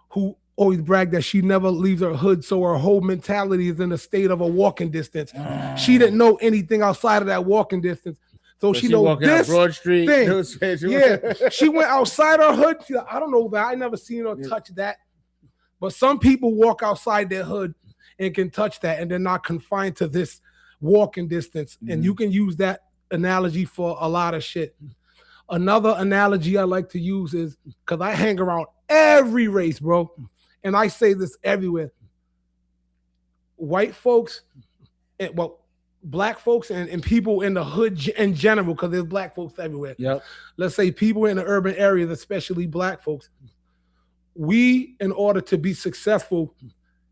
who always bragged that she never leaves her hood, so her whole mentality is in a state of a walking distance. She didn't know anything outside of that walking distance. So she knows this Broad Street thing. Yeah, she went outside her hood. She's like, I don't know that. I never seen her touch that. But some people walk outside their hood and can touch that, and they're not confined to this walking distance. And you can use that analogy for a lot of shit. Another analogy I like to use is, because I hang around every race, bro, and I say this everywhere. White folks, black folks and people in the hood in general, because there's black folks everywhere. Yep. Let's say people in the urban areas, especially black folks, we, in order to be successful,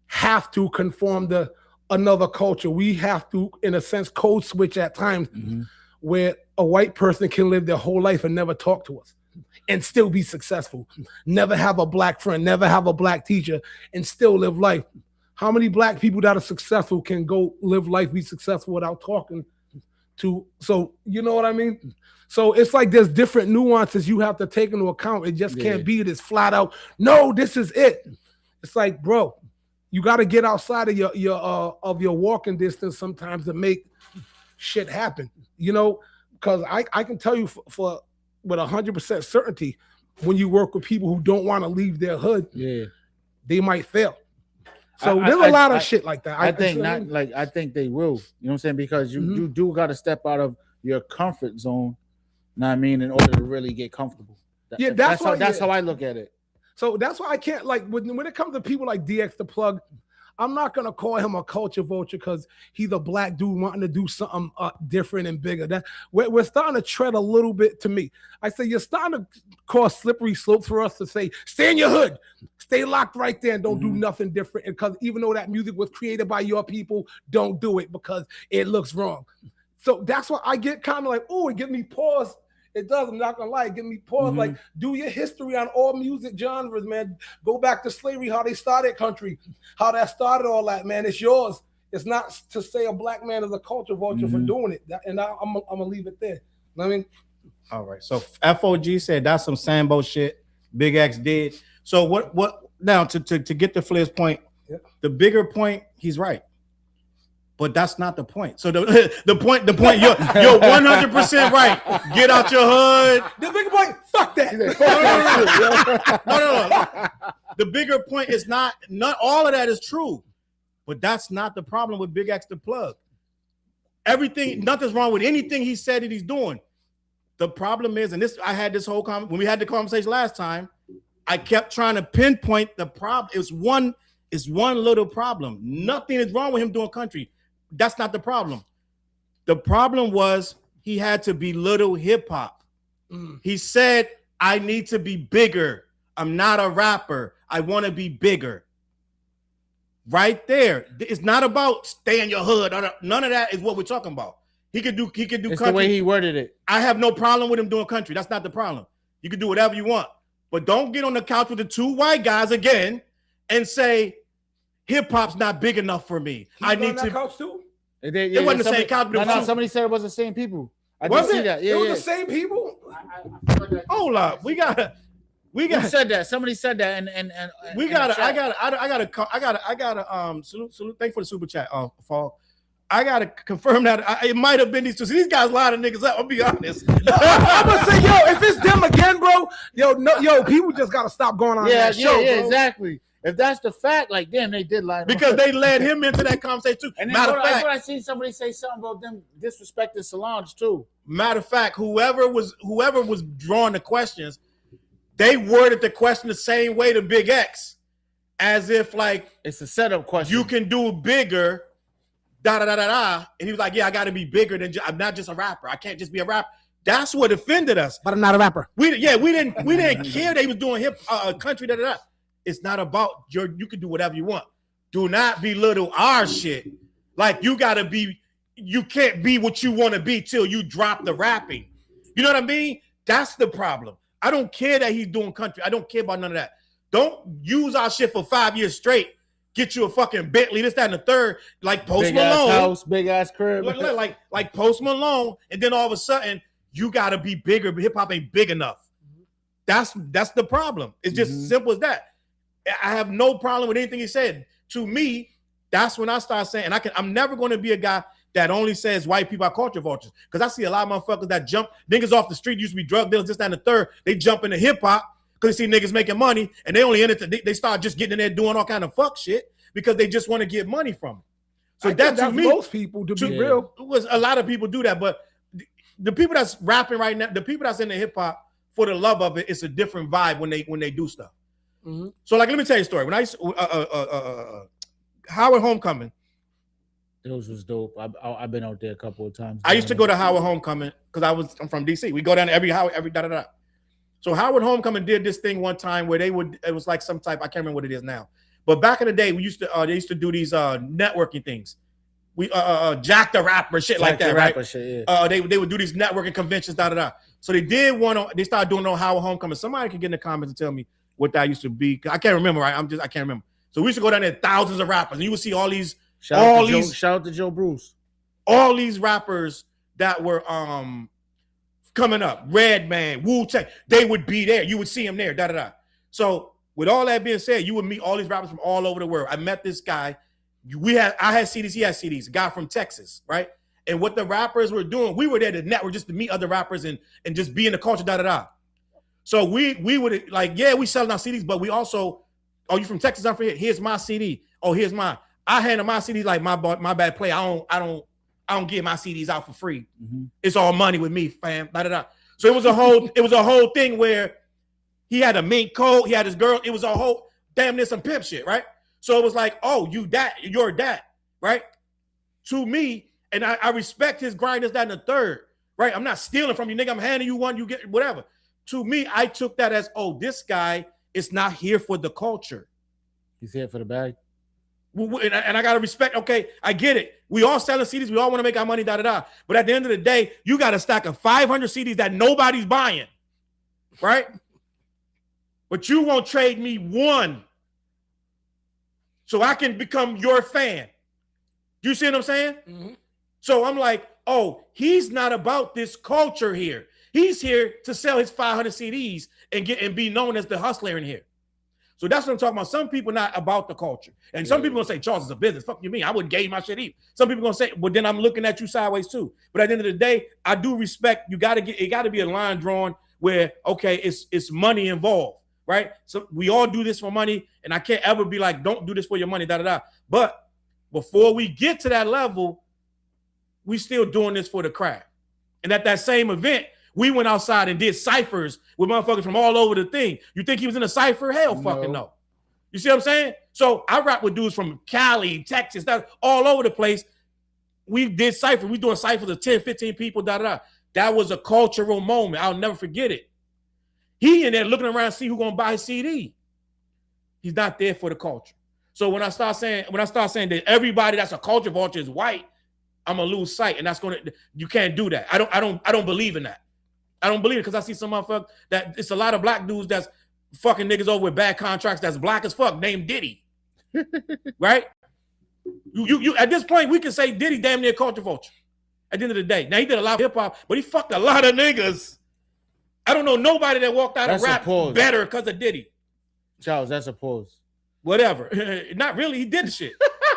have to conform to another culture. We have to, in a sense, code switch at times where a white person can live their whole life and never talk to us and still be successful. Never have a black friend, never have a black teacher, and still live life. How many black people that are successful can go live life, be successful without talking to? So, you know what I mean? So it's like there's different nuances you have to take into account. It just can't be this flat out, no, this is it. It's like, bro, you got to get outside of your walking distance sometimes to make shit happen, you know? Because I can tell you for with 100% certainty, when you work with people who don't want to leave their hood, they might fail. So there's a lot of shit like that. I think they will. You know what I'm saying? Because you do got to step out of your comfort zone. Know what I mean? In order to really get comfortable. That's how I look at it. So that's why I can't, like, when it comes to people like DX the Plug, I'm not gonna call him a culture vulture because he's a black dude wanting to do something different and bigger. That we're starting to tread a little bit. To me, I say you're starting to cause slippery slopes for us to say, stay in your hood, stay locked right there, and don't do nothing different. Because even though that music was created by your people, don't do it because it looks wrong. So that's why I get kind of like, oh, it gives me pause. It does. I'm not gonna lie. Give me pause. Like, do your history on all music genres, man. Go back to slavery, how they started country, how that started, all that, man. It's yours. It's not to say a black man is a culture vulture for doing it. And I'm gonna leave it there. You know what I mean? All right. So FOG said that's some Sambo shit. Big X did. So what now to get to Flair's point, the bigger point, he's right. But that's not the point. So the point, you're 100% right. Get out your hood. The bigger point, fuck that. No. The bigger point is not all of that is true. But that's not the problem with Big X the Plug. Nothing's wrong with anything he said that he's doing. The problem is, and this I had this whole when we had the conversation last time, I kept trying to pinpoint the problem. It's one little problem. Nothing is wrong with him doing country. That's not the problem. The problem was he had to belittle hip hop. He said, I need to be bigger. I'm not a rapper. I want to be bigger. Right there. It's not about stay in your hood. None of that is what we're talking about. He could do It's country. the way he worded it. I have no problem with him doing country. That's not the problem. You can do whatever you want. But don't get on the couch with the two white guys again and say, hip hop's not big enough for me. I need to. Couch too? It wasn't the same couch. No, somebody said it was the same people. I Was did see it? that. It was the same people? Hold up. We got. Who said that? Somebody said that, and We got to. I got to. Salute. Thank you for the super chat. Fall. I got to confirm that it might have been these two. See, these guys line of niggas up. I'll be honest. I'm gonna say, yo, if it's them again, bro, people just gotta stop going on that show. Yeah, bro. exactly. If that's the fact, like, damn, they did lie. Because they led him into that conversation too. And matter of fact, I seen somebody say something about them disrespecting Solange too. Matter of fact, whoever was drawing the questions, they worded the question the same way to Big X, as if like it's a setup question. You can do bigger, da da da da da, and he was like, yeah, I got to be bigger than I'm not just a rapper. I can't just be a rapper. That's what offended us. But I'm not a rapper. We didn't care that he was doing country da da da. It's not about you can do whatever you want. Do not belittle our shit. Like you can't be what you want to be till you drop the rapping. You know what I mean? That's the problem. I don't care that he's doing country. I don't care about none of that. Don't use our shit for 5 years straight. Get you a fucking Bentley, this, that, and the third, like Post big Malone. Ass house, big ass crib. Like Post Malone, and then all of a sudden, you gotta be bigger, but hip-hop ain't big enough. That's the problem. It's just simple as that. I have no problem with anything he said. To me, that's when I start saying, and I'm never gonna be a guy that only says white people are culture vultures. Because I see a lot of motherfuckers that jump, niggas off the street used to be drug dealers, this, that, and the third. They jump into hip-hop because they see niggas making money, and they only in it. They start just getting in there doing all kind of fuck shit because they just want to get money from it. So that's to me, most people, to be real. Was a lot of people do that, but the people that's rapping right now, the people that's in the hip hop for the love of it, it's a different vibe when they do stuff. Mm-hmm. So like, let me tell you a story. When I used Howard Homecoming, those was dope. I've been out there a couple of times. I used to go to Howard Homecoming because I'm from DC. We go down every da da da. So Howard Homecoming did this thing one time where it was like some type, I can't remember what it is now. But back in the day, they used to do these networking things. We Jack the Rapper, shit like that, right? Shit, yeah. They would do these networking conventions, da da da. So they did they started doing on Howard Homecoming. Somebody can get in the comments and tell me what that used to be. I can't remember, right? I can't remember. So we used to go down there, thousands of rappers, and you would see all these shout out to Joe Bruce. All these rappers that were coming up, Redman, Wu-Tang, they would be there. You would see them there, da da da. So with all that being said, you would meet all these rappers from all over the world. I met this guy. I had CDs, he had CDs, a guy from Texas, right? And what the rappers were doing, we were there to network just to meet other rappers and just be in the culture, da da da. So we would like, yeah, we selling our CDs, but we also, oh, you from Texas? I'm from here. Here's my CD. Oh, here's mine. I handle my CDs like my bad play. I don't give my CDs out for free. Mm-hmm. It's all money with me, fam. Da da da. So it was a whole thing where he had a mink coat, he had his girl. It was a whole damn near some pimp shit, right? So it was like, oh, you're that, right? To me, and I respect his grind, this, that, and the third, right? I'm not stealing from you, nigga. I'm handing you one, you get whatever. To me, I took that as, oh, this guy is not here for the culture. He's here for the bag. And I got to respect, okay, I get it. We all selling CDs. We all want to make our money, da, da, da. But at the end of the day, you got a stack of 500 CDs that nobody's buying, right? But you won't trade me one so I can become your fan. Do you see what I'm saying? Mm-hmm. So I'm like, oh, he's not about this culture here. He's here to sell his 500 CDs and be known as the hustler in here. So that's what I'm talking about. Some people not about the culture. And some people gonna say, Charles is a business. Fuck you mean? I wouldn't gave my shit either. Some people gonna say, well, then I'm looking at you sideways too. But at the end of the day, I do respect, it gotta be a line drawn where, okay, it's money involved, right? So we all do this for money, and I can't ever be like, don't do this for your money, da da da. But before we get to that level, we still doing this for the craft. And at that same event, we went outside and did ciphers with motherfuckers from all over the thing. You think he was in a cipher? Hell fucking no. You see what I'm saying? So I rap with dudes from Cali, Texas, that all over the place. We did ciphers. We doing ciphers of 10, 15 people, da da da. That was a cultural moment. I'll never forget it. He in there looking around to see who's gonna buy his CD. He's not there for the culture. So when I start saying that everybody that's a culture vulture is white, I'm gonna lose sight, and you can't do that. I don't believe in that. I don't believe it because I see some motherfuckers that it's a lot of black dudes that's fucking niggas over with bad contracts that's black as fuck named Diddy. Right? You at this point, we can say Diddy damn near culture vulture at the end of the day. Now he did a lot of hip hop, but he fucked a lot of niggas. I don't know nobody that walked out of rap better because of Diddy. Charles, that's a pause. Whatever. Not really, he did the shit.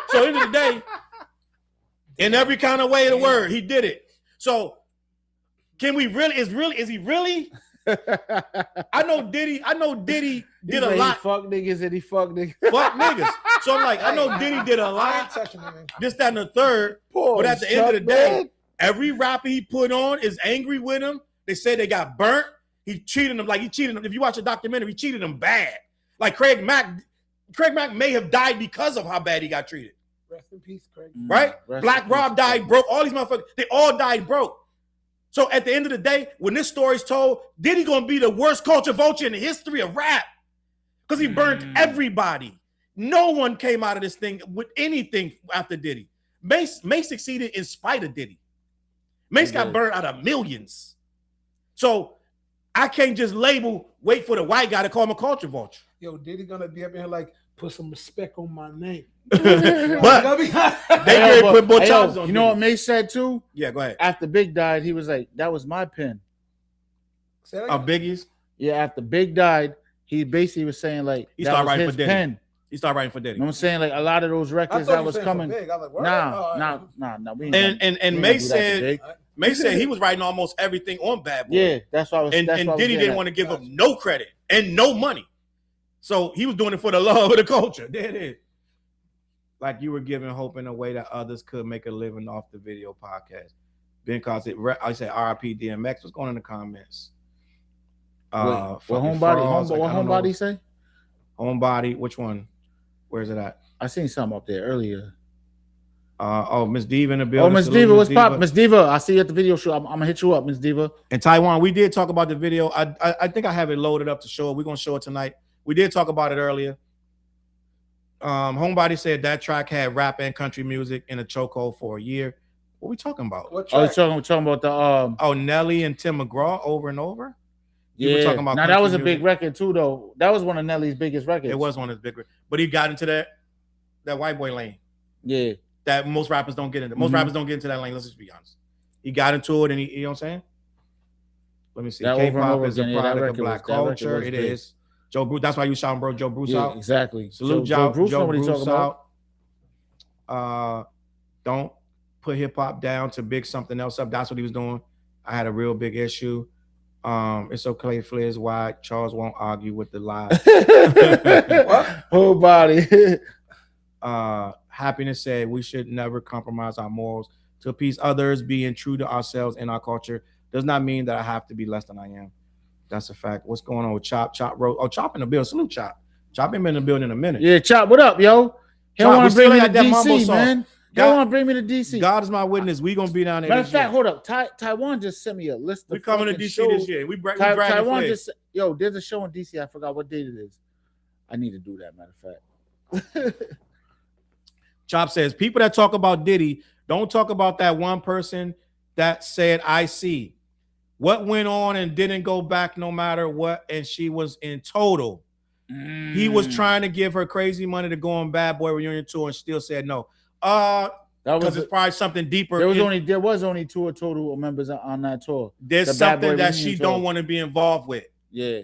So at the end of the day, in every kind of way of the word, he did it. So can we really? Is he really? I know Diddy did a lot. He fuck niggas and he fuck niggas. Fuck niggas. So I'm like, I know Diddy did a lot. This, that, and the third. But at the end of the day, every rapper he put on is angry with him. They say they got burnt. He cheated them like he cheated them. If you watch a documentary, he cheated them bad. Like Craig Mack may have died because of how bad he got treated. Rest in peace, Craig. Right? Black Rob died broke. All these motherfuckers, they all died broke. So at the end of the day, when this story's told, Diddy gonna be the worst culture vulture in the history of rap. Because he burned everybody. No one came out of this thing with anything after Diddy. Mace succeeded in spite of Diddy. Mace got burned out of millions. So I can't just wait for the white guy to call him a culture vulture. Yo, Diddy gonna be up in here like, put some respect on my name. But they put more charges on. You know what Mace said too? Yeah, go ahead. After Big died, he was like, "That was my pen." Biggie's? Yeah, after Big died, he basically was saying like, he that started was writing his for Diddy. pen. He started writing for Diddy. You know what I'm saying? Like a lot of those records that was coming. Big. I was like, Nah. We ain't And Mace said he was writing almost everything on Bad Boy. Yeah, that's why I was. And Diddy didn't want to give him no credit and no money. So he was doing it for the love of the culture. There it is. Like you were giving hope in a way that others could make a living off the video podcast. Because I said RIP DMX. What's going on in the comments? What homebody say? Homebody, which one? Where's it at? I seen something up there earlier. Miss Diva in the building. Oh, Miss Diva, what's poppin'? Miss Diva, I see you at the video show. I'm gonna hit you up, Miss Diva. In Taiwan, we did talk about the video. I think I have it loaded up to show it. We're gonna show it tonight. We did talk about it earlier. Homebody said that track had rap and country music in a chokehold for a year. What are we talking about? What track? We're talking about the Nelly and Tim McGraw over and over. Yeah, talking about now that was a big record too, though. That was one of Nelly's biggest records. It was one of his big records, but he got into that white boy lane. Yeah, that most rappers don't get into. Most rappers don't get into that lane. Let's just be honest. He got into it, and you know what I'm saying. Let me see. K-pop is a product of black culture. It is. Joe Bruce. That's why you shouting, bro. Joe Bruce out. Exactly. Salute Joe Bruce out. Don't put hip hop down to big something else up. That's what he was doing. I had a real big issue. It's okay, Fliz. Why Charles won't argue with the lie. What? Whole body. Happiness said we should never compromise our morals to appease others. Being true to ourselves and our culture does not mean that I have to be less than I am. That's a fact. What's going on with Chop? Chop wrote. Oh, Chop in the building. Salute Chop. Chop ain't been in the building in a minute. Yeah, Chop. What up, yo? He don't want to bring me to DC, man. He don't want to bring me to DC. God is my witness. We gonna be down there. Matter of fact, hold up. Taiwan just sent me a list of. We coming to DC shows. this year. We Taiwan just there's a show in DC. I forgot what date it is. I need to do that. Matter of fact. Chop says people that talk about Diddy don't talk about that one person that said I see what went on and didn't go back no matter what, and she was in total. He was trying to give her crazy money to go on Bad Boy reunion tour and still said no. Because it's probably something deeper. There was only 2 total members on that tour. There's something that she don't want to be involved with. Yeah.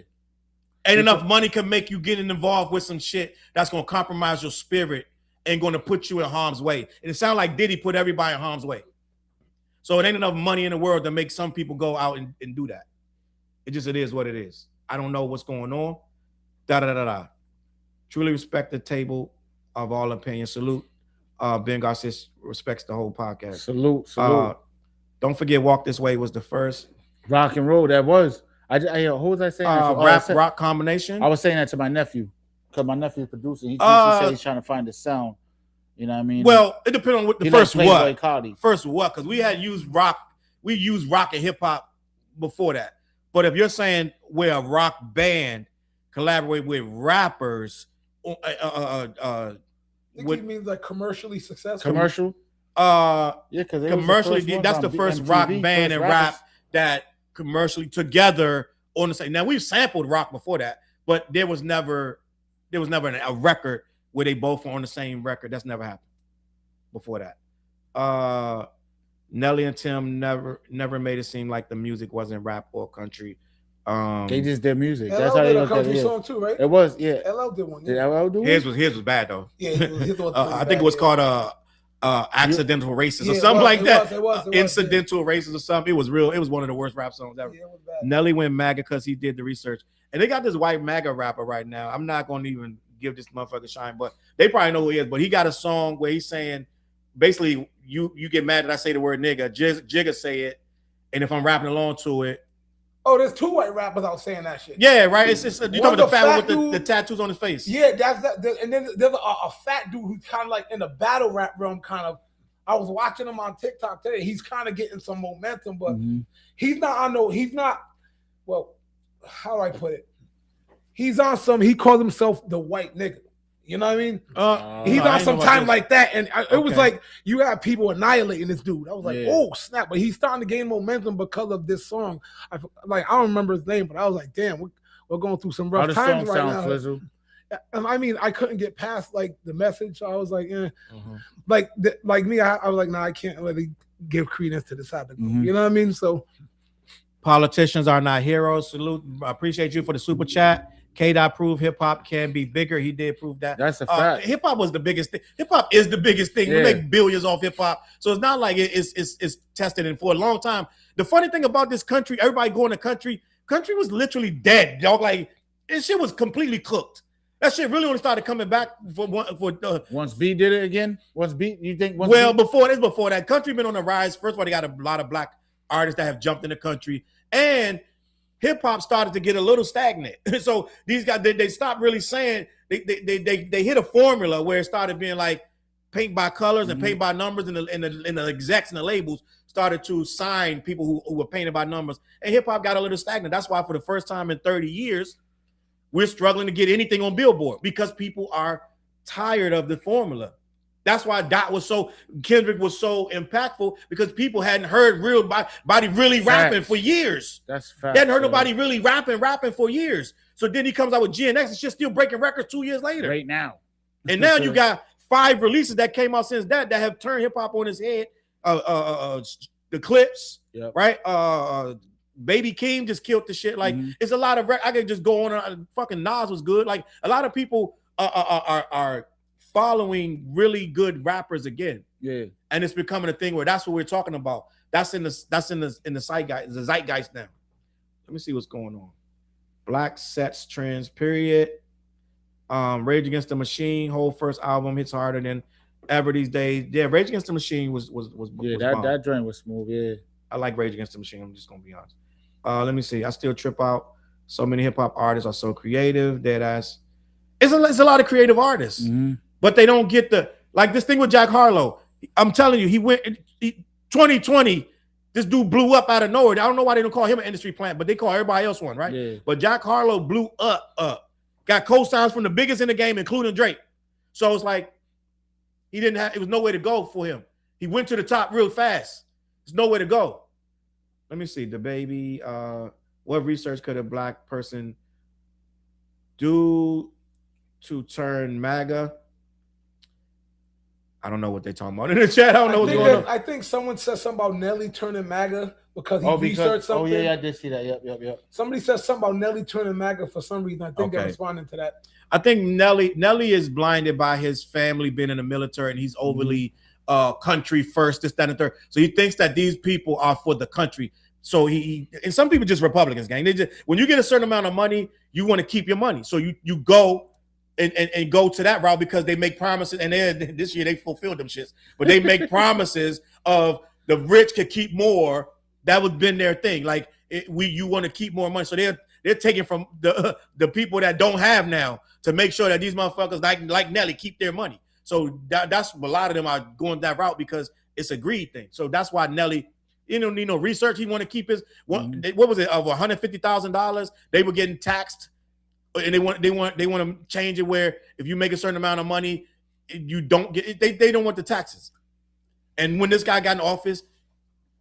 Ain't enough money can make you getting involved with some shit that's gonna compromise your spirit and gonna put you in harm's way. And it sounds like Diddy put everybody in harm's way. So it ain't enough money in the world to make some people go out and do that. It is what it is. I don't know what's going on. Truly respect the table of all opinions. Salute. Ben Garcia respects the whole podcast. Salute. Don't forget, Walk This Way was the first rock and roll. That was. Who was I saying? Rock combination. I was saying that to my nephew because my nephew's producing. He said he's trying to find the sound. You know what I mean? Well, it depends on what the first what. Cardi. First what? Because we had used rock. We used rock and hip hop before that. But if you're saying we're a rock band, collaborate with rappers, I think he means like commercially successful. Commercial? Yeah, because commercially, that's the first MTV, rock band and rap that commercially together on the same. Now we've sampled rock before that, but there was never a record where they both were on the same record. That's never happened before that. Nelly and Tim never made it seem like the music wasn't rap or country. They just did music. LL That's how they did a look at country it. song too, right? It was, yeah. LL did one. Did LL do his was bad though. Yeah, his was I think it was called accidental racist or something like that. It was, incidental racist or something. It was real. It was one of the worst rap songs ever. Yeah, it was bad. Nelly went MAGA because he did the research, and they got this white MAGA rapper right now. I'm not going to even give this motherfucker shine, but they probably know who he is. But he got a song where he's saying, basically, you get mad that I say the word nigga. Jigga say it, and if I'm rapping along to it, Oh, there's 2 white rappers out saying that shit. Yeah, right. It's you talking about the fat one with the tattoos on his face. Yeah, that's that. And then there's a fat dude who's kind of like in the battle rap realm, kind of. I was watching him on TikTok today. He's kind of getting some momentum, but he's not on no. He's not. Well, how do I put it? He's on some. He calls himself the white nigga. You know what I mean? He's on some time like that, and it was like you got people annihilating this dude. I was like, oh snap! But he's starting to gain momentum because of this song. I don't remember his name, but I was like, damn, we're going through some rough times right now. Flizzle? And I mean, I couldn't get past like the message. So I was like, like me, I was like, nah, I can't really give credence to this side. You know what I mean? So politicians are not heroes. Salute, I appreciate you for the super chat. K-Dot proved hip hop can be bigger. He did prove that. That's a fact. Hip hop was the biggest thing. Hip hop is the biggest thing. We make billions off hip hop, so it's not like it's tested. And for a long time, the funny thing about this country, everybody going to country was literally dead, dog. Like this shit was completely cooked. That shit really only started coming back once B did it again. Once B, you think? Before that, country been on the rise. First of all, they got a lot of black artists that have jumped in the country, and hip hop started to get a little stagnant. So these guys, they stopped really saying they hit a formula where it started being like paint by colors and paint by numbers, and the execs and the labels started to sign people who were painted by numbers, and hip hop got a little stagnant. That's why for the first time in 30 years, we're struggling to get anything on Billboard because people are tired of the formula. That's why Kendrick was so impactful, because people hadn't heard real body really rapping for years. That's fact. They hadn't heard nobody really rapping for years. So then he comes out with G and X, and shit's still breaking records 2 years later. Right now. And now you got 5 releases that came out since that have turned hip hop on its head. The Clips, right? Baby Keem just killed the shit. Like it's a lot of I could just go on. Fucking Nas was good. Like a lot of people are following really good rappers again. Yeah. And it's becoming a thing where that's what we're talking about. That's in the zeitgeist now. Let me see what's going on. Black sets trends, period. Rage Against the Machine, whole first album hits harder than ever these days. Yeah, Rage Against the Machine was that joint was smooth. Yeah. I like Rage Against the Machine. I'm just gonna be honest. Let me see. I still trip out. So many hip hop artists are so creative. Deadass. It's a lot of creative artists, but they don't get like this thing with Jack Harlow. I'm telling you, he went 2020. This dude blew up out of nowhere. I don't know why they don't call him an industry plant, but they call everybody else one, right? Yeah. But Jack Harlow blew up. Got co-signs from the biggest in the game, including Drake. So it's like it was nowhere to go for him. He went to the top real fast. There's nowhere to go. Let me see. The baby. What research could a black person do to turn MAGA? I don't know what they're talking about in the chat. I don't know what's going on. I think someone said something about Nelly turning MAGA because he researched something. Oh yeah, I did see that. Yep. Somebody said something about Nelly turning MAGA for some reason. I think they're responding to that. I think Nelly is blinded by his family being in the military, and he's overly country first, this, that, and third. So he thinks that these people are for the country. So he and some people just Republicans, gang. They just, when you get a certain amount of money, you want to keep your money. So you go and go to that route because they make promises, and this year they fulfilled them shits. But they make promises of the rich could keep more. That would been their thing. Like you want to keep more money, so they're taking from the people that don't have now to make sure that these motherfuckers like Nelly keep their money. So that's a lot of them are going that route because it's a greed thing. So that's why Nelly, you don't need no research. He want to keep his what was it, of $150,000? They were getting taxed, and they want to change it where if you make a certain amount of money, you don't get they don't want the taxes. And when this guy got in office,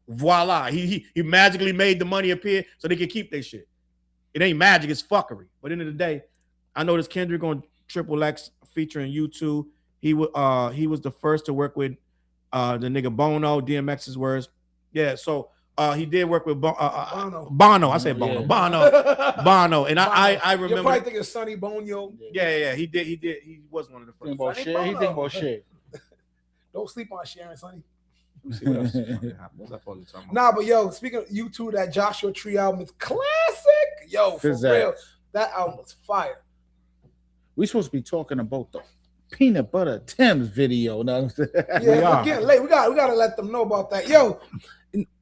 voila, he magically made the money appear so they can keep their shit. It ain't magic, it's fuckery. But at the end of the day, I noticed Kendrick on Triple X featuring U2. He was the first to work with the nigga Bono, DMX's words. Yeah, so he did work with Bono. I said Bono. Yeah. Bono. And I remember. You're probably thinking Sonny Bono. Yeah. He did. He was one of the first. He think about shit. Don't sleep on Sharon, Sonny. Let's see what else what's up on the time? Nah, but yo, speaking of U2, that Joshua Tree album is classic. Yo, for real, that album was fire. We supposed to be talking about the Peanut Butter Tim's video. Yeah, we're getting late. We gotta let them know about that. Yo,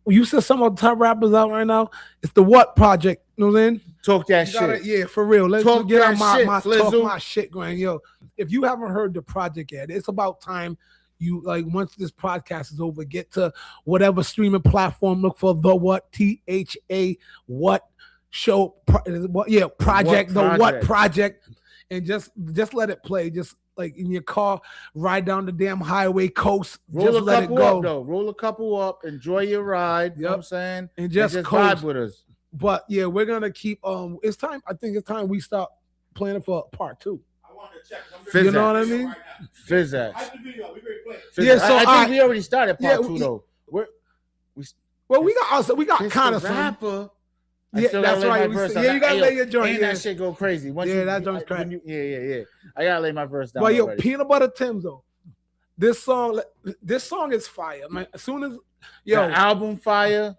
you said some of the top rappers out right now. It's the What Project. You know what I'm saying? Talk that You gotta- shit. yeah, for real. Let's Talk get that on my shit, talk Flizzle. my shit, Grand. Yo, if you haven't heard the project yet, it's about time you like once this podcast is over, get to whatever streaming platform, look for the What THA What Show project, the What Project, and just let it play. Just like in your car, ride down the damn highway coast. Roll just a let it couple go. up though. Roll a couple up. Enjoy your ride. You know what I'm saying? And just vibe coast. with us. But yeah, we're gonna keep. It's time. I think it's time we start planning for part 2. I want to check. Fizz You know that. what I mean? Fizz that. Hype the video. We ready to play. Fizz Yeah, that. so I think we already started part 2 though. Well, we got It's kind the of some. rapper. I Yeah, still that's gotta lay right. my verse Yeah, down. you gotta Hey, lay your joint. Ain't Yeah, that shit go crazy? Once Yeah, you, that joint's when crazy. Yeah. I gotta lay my verse down. But yo, already. Peanut Butter Tim's though. This song is fire, man. As soon as The album fire.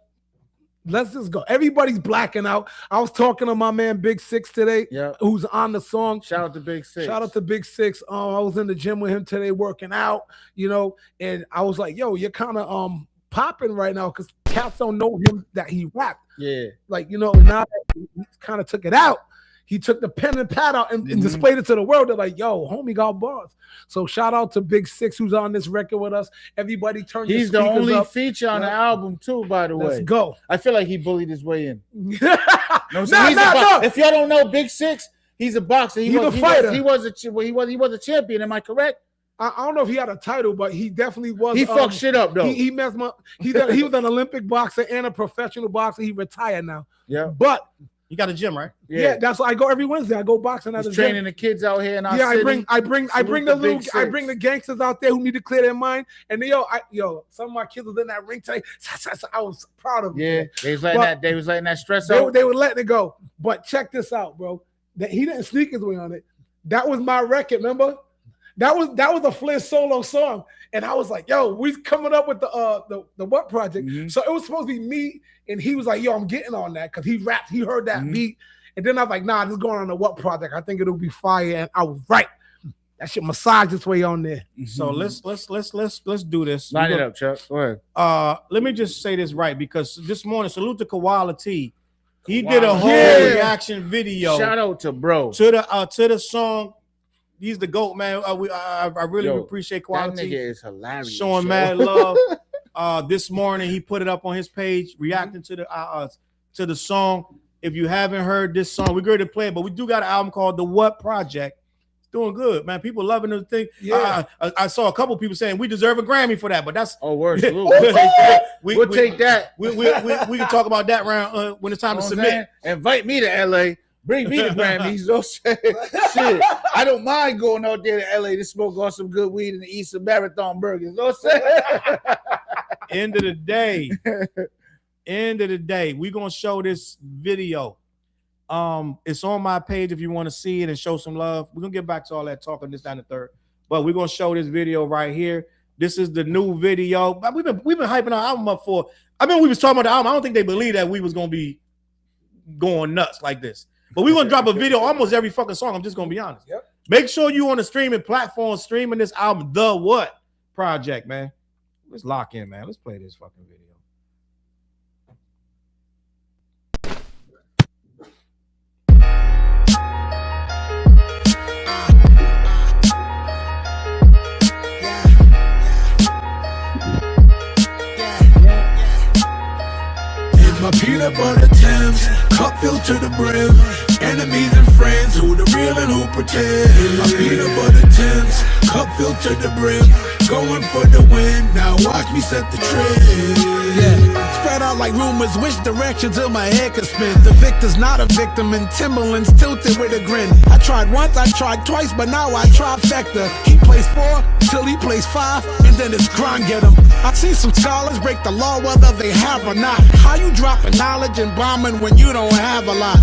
let's just go. Everybody's blacking out. I was talking to my man Big Six today, Yeah. who's on the song. Shout out to Big Six. Shout out to Big Six. I was in the gym with him today working out, and I was like, yo, you're kind of popping right now because cats don't know him that he rapped. Yeah. Like, now that he kind of took it out. He took the pen and pad out and displayed it to the world. They're like, yo, homie got bars. So shout out to Big Six who's on this record with us. Everybody turn your He's the speakers only up. feature on the album too, by the Let's way. go. I feel like he bullied his way in. No. If y'all don't know Big Six, he's a boxer. He's a fighter. He was a champion. Am I correct? I don't know if he had a title, but he definitely was. He fucked shit up though. He messed my. He was an Olympic boxer and a professional boxer. He retired now. Yeah. But You got a gym, right? yeah, that's why I go every Wednesday. I go boxing at the He's gym. training the kids out here in our Yeah, city. I bring Salute the Big Six. I bring the gangsters out there who need to clear their mind. And then, some of my kids was in that ring today. I was proud of them. Yeah, they was letting that stress They out. were letting it go. But check this out, bro. That he didn't sneak his way on it. That was my record, remember? That was a Flynn solo song. And I was like, yo, we coming up with the What Project. Mhm. So it was supposed to be me, and he was like, yo, I'm getting on that because he rapped, he heard that beat. And then I was like, nah, this is going on the What Project. I think it'll be fire. And I was right. That shit massaged its way on there. So let's do this. Line it up, Chuck. Go ahead. Let me just say this right, because this morning, salute to Koala T. He did a Koala. whole Yeah. reaction video Shout out to bro. to the song. He's the GOAT, man. I really appreciate That Koala nigga T is hilarious. showing mad love. This morning he put it up on his page, reacting to the song. If you haven't heard this song, we're going to play it, but we do got an album called The What Project. It's doing good, man. People loving the thing. Yeah. I saw a couple people saying we deserve a Grammy for that, but that's word. Salute. we'll take that. We can talk about that round when it's time to submit. Invite me to LA. Bring me to Grammys. No shit. I don't mind going out there to LA to smoke on some good weed and to eat some marathon burgers. No say. End of the day, we're gonna show this video. It's on my page if you want to see it and show some love. We're gonna get back to all that talking this down the third, but we're gonna show this video right here. This is the new video. We've been hyping our album up for. I mean, we was talking about the album. I don't think they believed that we was gonna be going nuts like this. But we're gonna drop a video almost every fucking song. I'm just gonna be honest. Yep. Make sure you on the streaming platform streaming this album, The What Project, man. Let's lock in, man. Let's play this fucking video. My peanut butter Timbs, cup filled to the brim. Enemies and friends, who the real and who pretend. My peanut butter Timbs, cup filled to the brim. Going for the win, now watch me set the trend. Yeah, spread out like rumors, which direction till my head can spin. The victor's not a victim, and Timberland's tilted with a grin. I tried once, I tried twice, but now I trifecta. He plays 4 till he plays 5, and then his grind get him. I see some scholars break the law whether they have or not. How you dropping knowledge and bombing when you don't have a lot?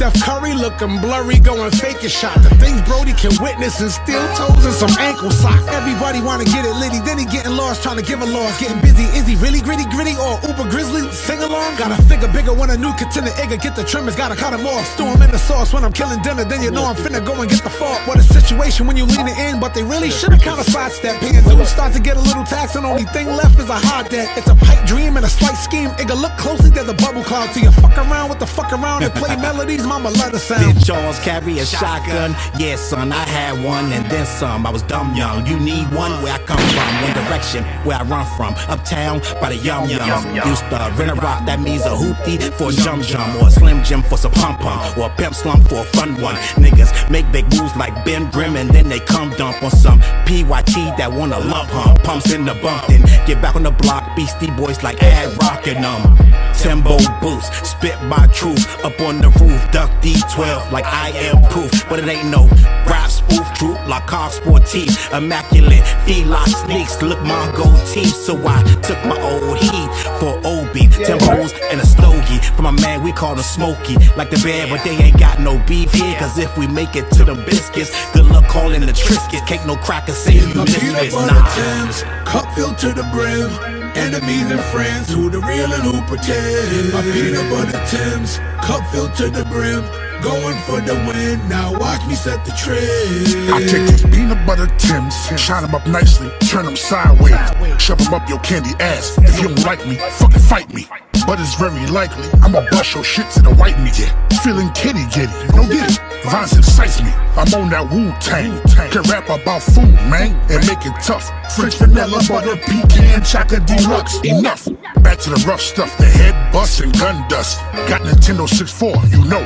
Steph Curry looking blurry, going fake a shot. The things Brody can witness and steel toes and some ankle socks. Everybody wanna get it litty, then he getting lost, trying to give a loss. Getting busy, is he really gritty or uber grizzly? Sing along? Gotta figure bigger when a new contender Igga get the trimmers, gotta cut him off. Stew him in the sauce when I'm killing dinner, then you know I'm finna go and get the fork. What a situation when you lean it in, but they really should've kinda sidestepped. Paying dues start to get a little tax, and only thing left is a hard debt. It's a pipe dream and a slight scheme. Igga, look closely, there's a bubble cloud. So you fuck around with the fuck around and play melodies, mama let us sound. Did Charles carry a shotgun? Yeah, son, I had one and then some. I was dumb young. You need one? Where I come from, one direction where I run from. Uptown by the yum yums. Used to rent a rock, that means a hoopty for a jum jum, or a slim jim for some pum pum, or a pimp slump for a fun one. Niggas make big moves like Ben Grimm and then they come dump on some PYT that wanna lump hump. Pumps in the bump, then get back on the block. Beastie Boys like Ad rockin' Timbo boots, spit my truth up on the roof. Duck D12 like I am proof, but it ain't no rap spoof. Troop like car sportif, immaculate feline sneaks. Look my gold teeth, so I took my old heat for Obi. Timbos and a stogie from my man we call him Smokey. Like the band, but they ain't got no beef here. Cause if we make it to the biscuits, good luck calling the Triscuits. Cake no cracker, say you misfits. Timbs, cup filled to the brim. Enemies and friends, who the real and who pretend. My peanut butter Timbs, cup filled to the brim. Going for the win, now watch me set the trend. I take these peanut butter Timbs, shine them up nicely, turn them sideways, shove them up your candy ass. If you don't like me, fucking fight me. But it's very likely I'ma bust your shit to the white meat. Feeling kitty giddy, you don't get it. Vines excites me, I'm on that Wu-Tang. Can rap about food, man, and make it tough. French vanilla, butter, pecan, chocolate deluxe. Enough, back to the rough stuff, the head bust and gun dust. Got Nintendo 64, you know,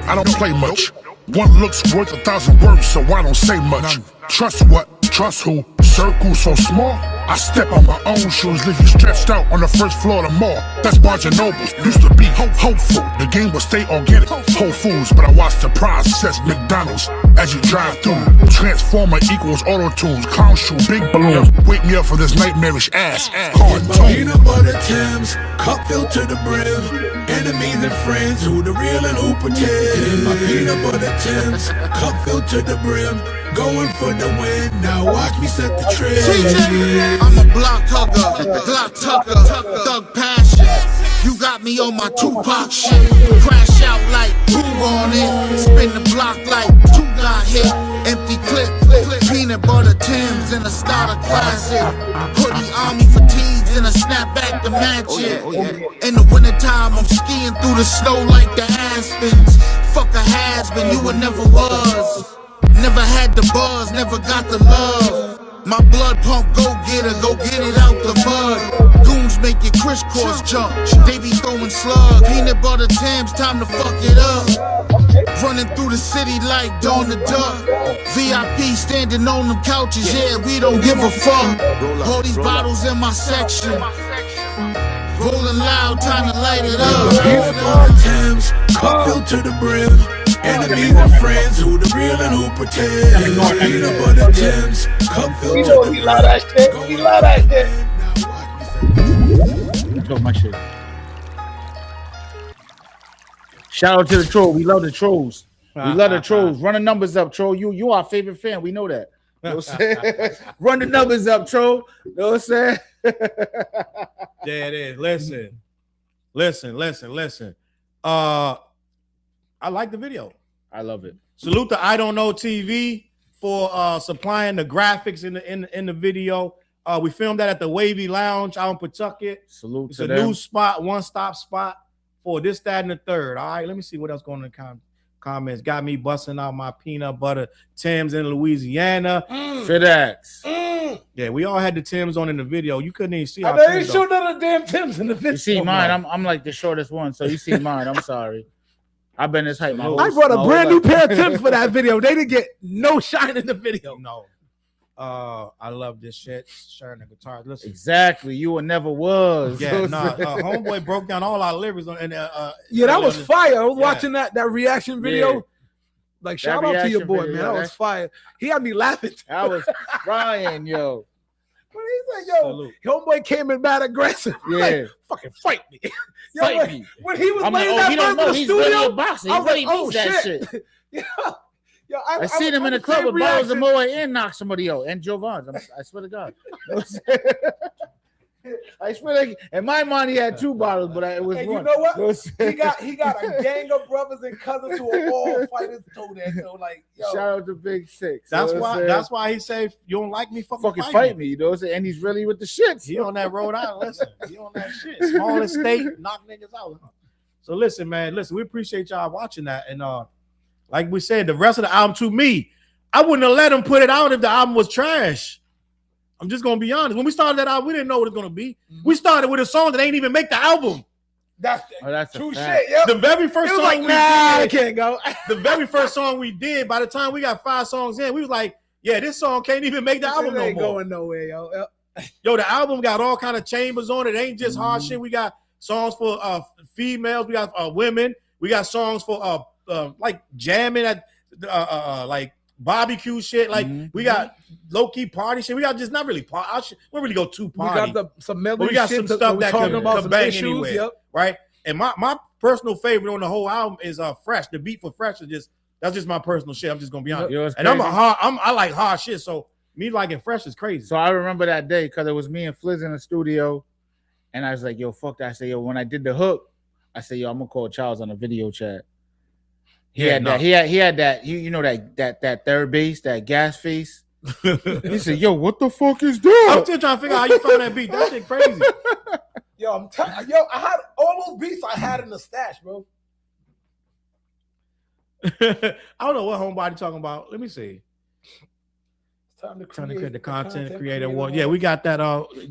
I don't play much. One look's worth 1,000 words, so I don't say much. Trust what? Trust who? Circle so small? I step on my own shoes, leave you stretched out on the first floor of the mall. That's Barnes & Nobles, used to be hopeful. The game would stay organic, Whole Foods, but I watch the process, McDonald's. As you drive through, Transformer equals auto-tunes, clown shoe, big balloons. Wake me up for this nightmarish ass. Cartoon. Peanut butter Timbs, cup filled to the brim. Enemies and friends, who the real and who pretend. My peanut butter Timbs, cup filled to the brim. Going for the win, now watch me set the trend. I'm a block hugger, Glock tucker, thug passion. You got me on my Tupac shit. Crash out like who on it? Spin the block like two got hit. Empty clip, peanut butter Timbs and a starter classic. Hoodie army fatigues and a snapback to match it. In the wintertime, I'm skiing through the snow like the Aspens. Fuck a has-been, you would never was. Never had the buzz, never got the love. My blood pump, go get it out the mud. Goons make it crisscross jump, they be throwing slugs. Peanut butter Timbs, time to fuck it up. Running through the city like Dawn the Duck. VIP standing on them couches, yeah, we don't give a fuck. All these bottles in my section. Rolling loud, time to light it up. Peanut butter Timbs, cup filled to the brim. Enemies and friends, who the real and who pretend. Peanut butter Timbs, cup filled to the brim. He love that shit. He love that shit. Talk my shit. Shout out to the troll. We love the trolls. We love the trolls. Run the numbers up, troll. You our favorite fan. We know that. You know what I'm saying? Run the numbers up, troll. You know what I'm saying? There it is. Listen. I like the video. I love it. Salute to I Don't Know TV for supplying the graphics in the video. We filmed that at the Wavy Lounge out in Pawtucket. Salute it's to a them. new spot, one-stop spot for this, that, and the third. All right, let me see what else going in the comments. Got me busting out my peanut butter Timbs in Louisiana. FedEx. Yeah, we all had the Timbs on in the video. You couldn't even see I our ain't Timbs, showing none of the damn Timbs in the video. You see mine. I'm like the shortest one, so you see mine. I'm sorry. I've been this height my whole I brought a my brand whole new life. pair of Timbs for that video. They didn't get no shine in the video. No. I love this shit. Sharing the guitar. Listen. Exactly. You were never was. Yeah, homeboy broke down all our lyrics on, and Yeah, that was fire. I was Yeah. watching that reaction video. Yeah. Like, That shout out to your reaction boy, video, man. That was fire. He had me laughing. I was crying, yo. When he He's like, yo, homeboy came in bad aggressive. Yeah. Like, fucking fight me. Yo, Fight me. When he was I'm laying like, oh, that he don't bird in know. the He's studio, really a boxer. He I was really like, oh, means that shit. Yo, I seen him in the club with bottles of Moe and knock somebody out. And Jovans. I swear to God. I swear, like, in my mind, he had 2 bottles, but it was and one. you know what? he got a gang of brothers and cousins who are all fighters. So like, yo. Shout out to Big Six. That's why he said, you don't like me, fucking fight me. You know what I'm saying? And he's really with the shits. He on that Rhode Island. Listen, he on that shit. Small estate, knock niggas out. So listen, man. Listen, we appreciate y'all watching that. And like we said, the rest of the album, to me, I wouldn't have let him put it out if the album was trash. I'm just gonna be honest. When we started that album, we didn't know what it was gonna be. We started with a song that ain't even make the album. That's true shit. Yep. The very first song like, we nah, did, I can't go. the very first song we did, by the time we got 5 songs in, we was like, yeah, this song can't even make the album no ain't more. Going nowhere, yo. Yo, the album got all kind of chambers on it. It ain't just hard shit. We got songs for females. We got women. We got songs for like jamming at like barbecue shit. Like we got low key party shit. We got just not really party. We don't really go too party. We got some melody. But we got shit some stuff that can bang issues, anywhere, yep. right? And my personal favorite on the whole album is Fresh. The beat for Fresh is that's just my personal shit. I'm just gonna be honest. You know, and I like hard shit. So me liking Fresh is crazy. So I remember that day because it was me and Fliz in the studio, and I was like, "Yo, fuck that!" I said, "Yo," when I did the hook, I said, "Yo, I'm gonna call Charles on a video chat." He had that. You know that third bass, that gas face. He said, "Yo, what the fuck is that?" I'm still trying to figure out how you found that beat. That shit crazy. Yo, I had all those beats I had in the stash, bro. I don't know what homebody talking about. Let me see. It's time to create the content creator one. Yeah, we got that.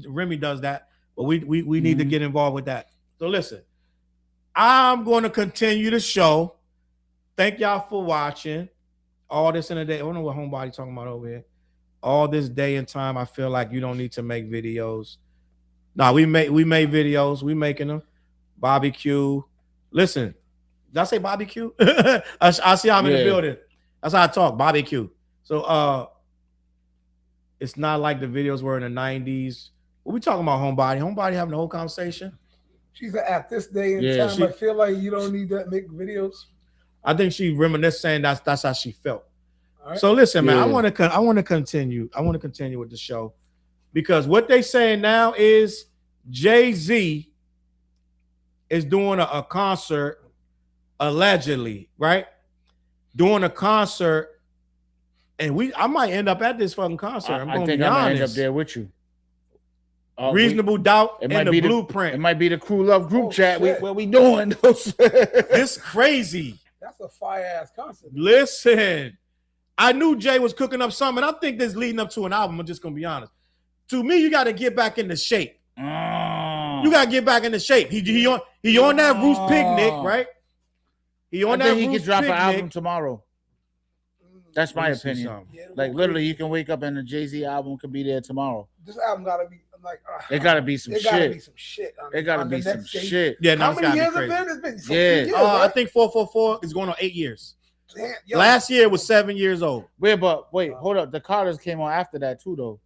Remy does that, but we need to get involved with that. So listen, I'm going to continue the show. Thank y'all for watching. All this in a day. I don't know what homebody talking about over here. All this day and time, I feel like you don't need to make videos. No, we made videos. We making them. Barbecue. Listen, did I say barbecue? I see I'm in the building. That's how I talk. Barbecue. So it's not like the videos were in the 90s. What we talking about, homebody? Homebody having the whole conversation. She's at this day and time. I feel like you don't need to make videos. I think she reminisced saying that's how she felt. Right. So listen, man, I want to continue. I want to continue with the show because what they saying now is Jay-Z is doing a concert, allegedly, right? Doing a concert, and I might end up at this fucking concert. I'm going to be honest. I might end up there with you. Reasonable Doubt and the Blueprint. It might be the Crew Love group chat. What we doing? This crazy. That's a fire ass concert. Listen, I knew Jay was cooking up something. I think this leading up to an album. I'm just gonna be honest. To me, you got to get back into shape. You got to get back into shape. He on that Roots Picnic, right? He could drop an album tomorrow. That's my opinion. Like literally, you can wake up and the Jay-Z album could be there tomorrow. This album gotta be like it gotta be some shit. It gotta be some shit. It gotta be some shit. Yeah, no, how many years have been? It's been some years, right? I think 444 is going on 8 years. Damn, last year it was 7 years old. Wait, hold up. The Carters came on after that too, though.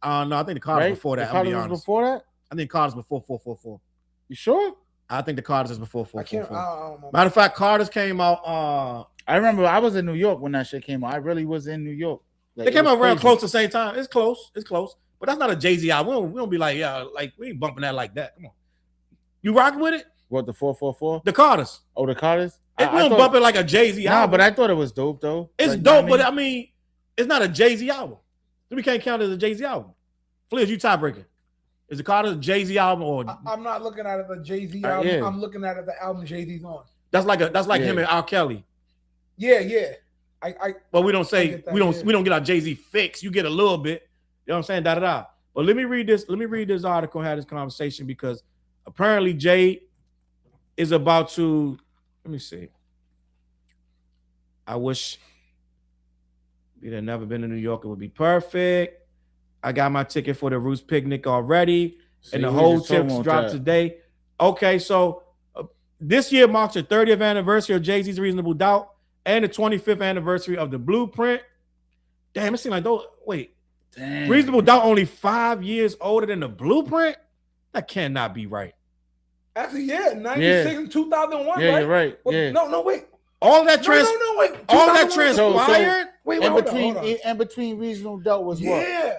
No, I think the Carters before that. The Carters was before that. I think Carters before 444. You sure? I think the Carters is before 444. Matter of fact, Carters came out. I remember I was in New York when that shit came out. I really was in New York. Like, they came out around close to the same time. It's close. But that's not a Jay-Z album. We don't be like, yeah, like we ain't bumping that like that. Come on. You rocking with it? What, the 444? The Carters. Oh, the Carters? We don't bump it like a Jay-Z album. Nah, but I thought it was dope, though. It's like, dope, but I mean, it's not a Jay-Z album. We can't count it as a Jay-Z album. Fliz, you tiebreaker. Is the Carters a Jay-Z album or? I'm not looking at it the Jay-Z album. Yeah. I'm looking at it the album Jay-Z's on. That's like him and R. Kelly. Yeah. But we don't say we don't get our Jay-Z fix. You get a little bit. You know what I'm saying? Da. But let me read this article and have this conversation because apparently Jay is about to. Let me see. I wish we'd have never been to New York. It would be perfect. I got my ticket for the Roots Picnic already, and the whole tips dropped today. Okay, so this year marks the 30th anniversary of Jay-Z's Reasonable Doubt and the 25th anniversary of the Blueprint. Damn, it seems like those. Wait, Damn. Reasonable Doubt only 5 years older than the Blueprint? That cannot be right. Actually, yeah, 96 and 2001, yeah, right? You're right. Well, yeah. No, wait. All that wait. All that 2001. transpired? Wait, in hold between, on. in between Reasonable Doubt was what? Yeah.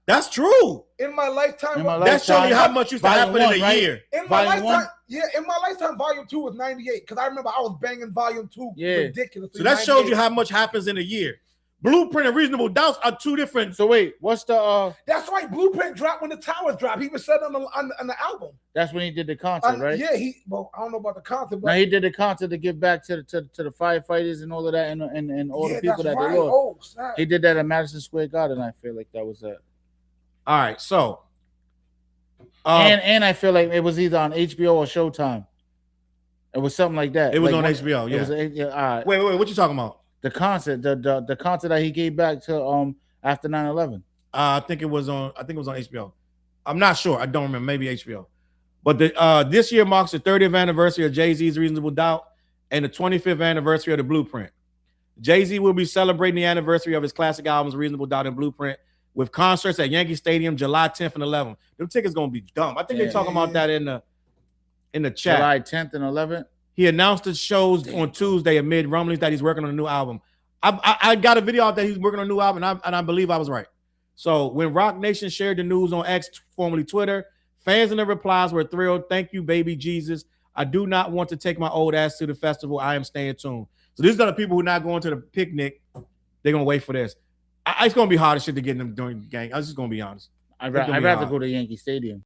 That's true. In my lifetime. That shows you how much used to happen in a year. In my lifetime, in my lifetime, volume 2 was 98. Because I remember I was banging volume 2 ridiculous. So that shows you how much happens in a year. Blueprint and Reasonable Doubts are two different. So wait, what's the That's right. Blueprint dropped when the Towers dropped. He was said on the album. That's when he did the concert, right? Yeah, I don't know about the concert, but now he did the concert to give back to the firefighters and all of that and all the people that they lost. He did that at Madison Square Garden. I feel like that was it. All right, so and I feel like it was either on HBO or Showtime. It was something like that. It was like on HBO. Yeah. It was, all right. Wait, what you talking about? The concert, the concert that he gave back to after 9/11. I think it was on HBO. I'm not sure. I don't remember. Maybe HBO. But this year marks the 30th anniversary of Jay-Z's Reasonable Doubt and the 25th anniversary of the Blueprint. Jay-Z will be celebrating the anniversary of his classic albums Reasonable Doubt and Blueprint with concerts at Yankee Stadium July 10th and 11th. Them tickets gonna be dumb. I think they're talking about that in the chat. July 10th and 11th. He announced the shows on Tuesday amid rumblings that he's working on a new album. I got a video out that he's working on a new album, and I believe I was right. So when Rock Nation shared the news on X, formerly Twitter, fans in the replies were thrilled. Thank you, baby Jesus. I do not want to take my old ass to the festival. I am staying tuned. So these are the people who are not going to the picnic. They're going to wait for this. It's going to be hard as shit to get them during the gang. I was just going to be honest. I'd rather go to Yankee Stadium.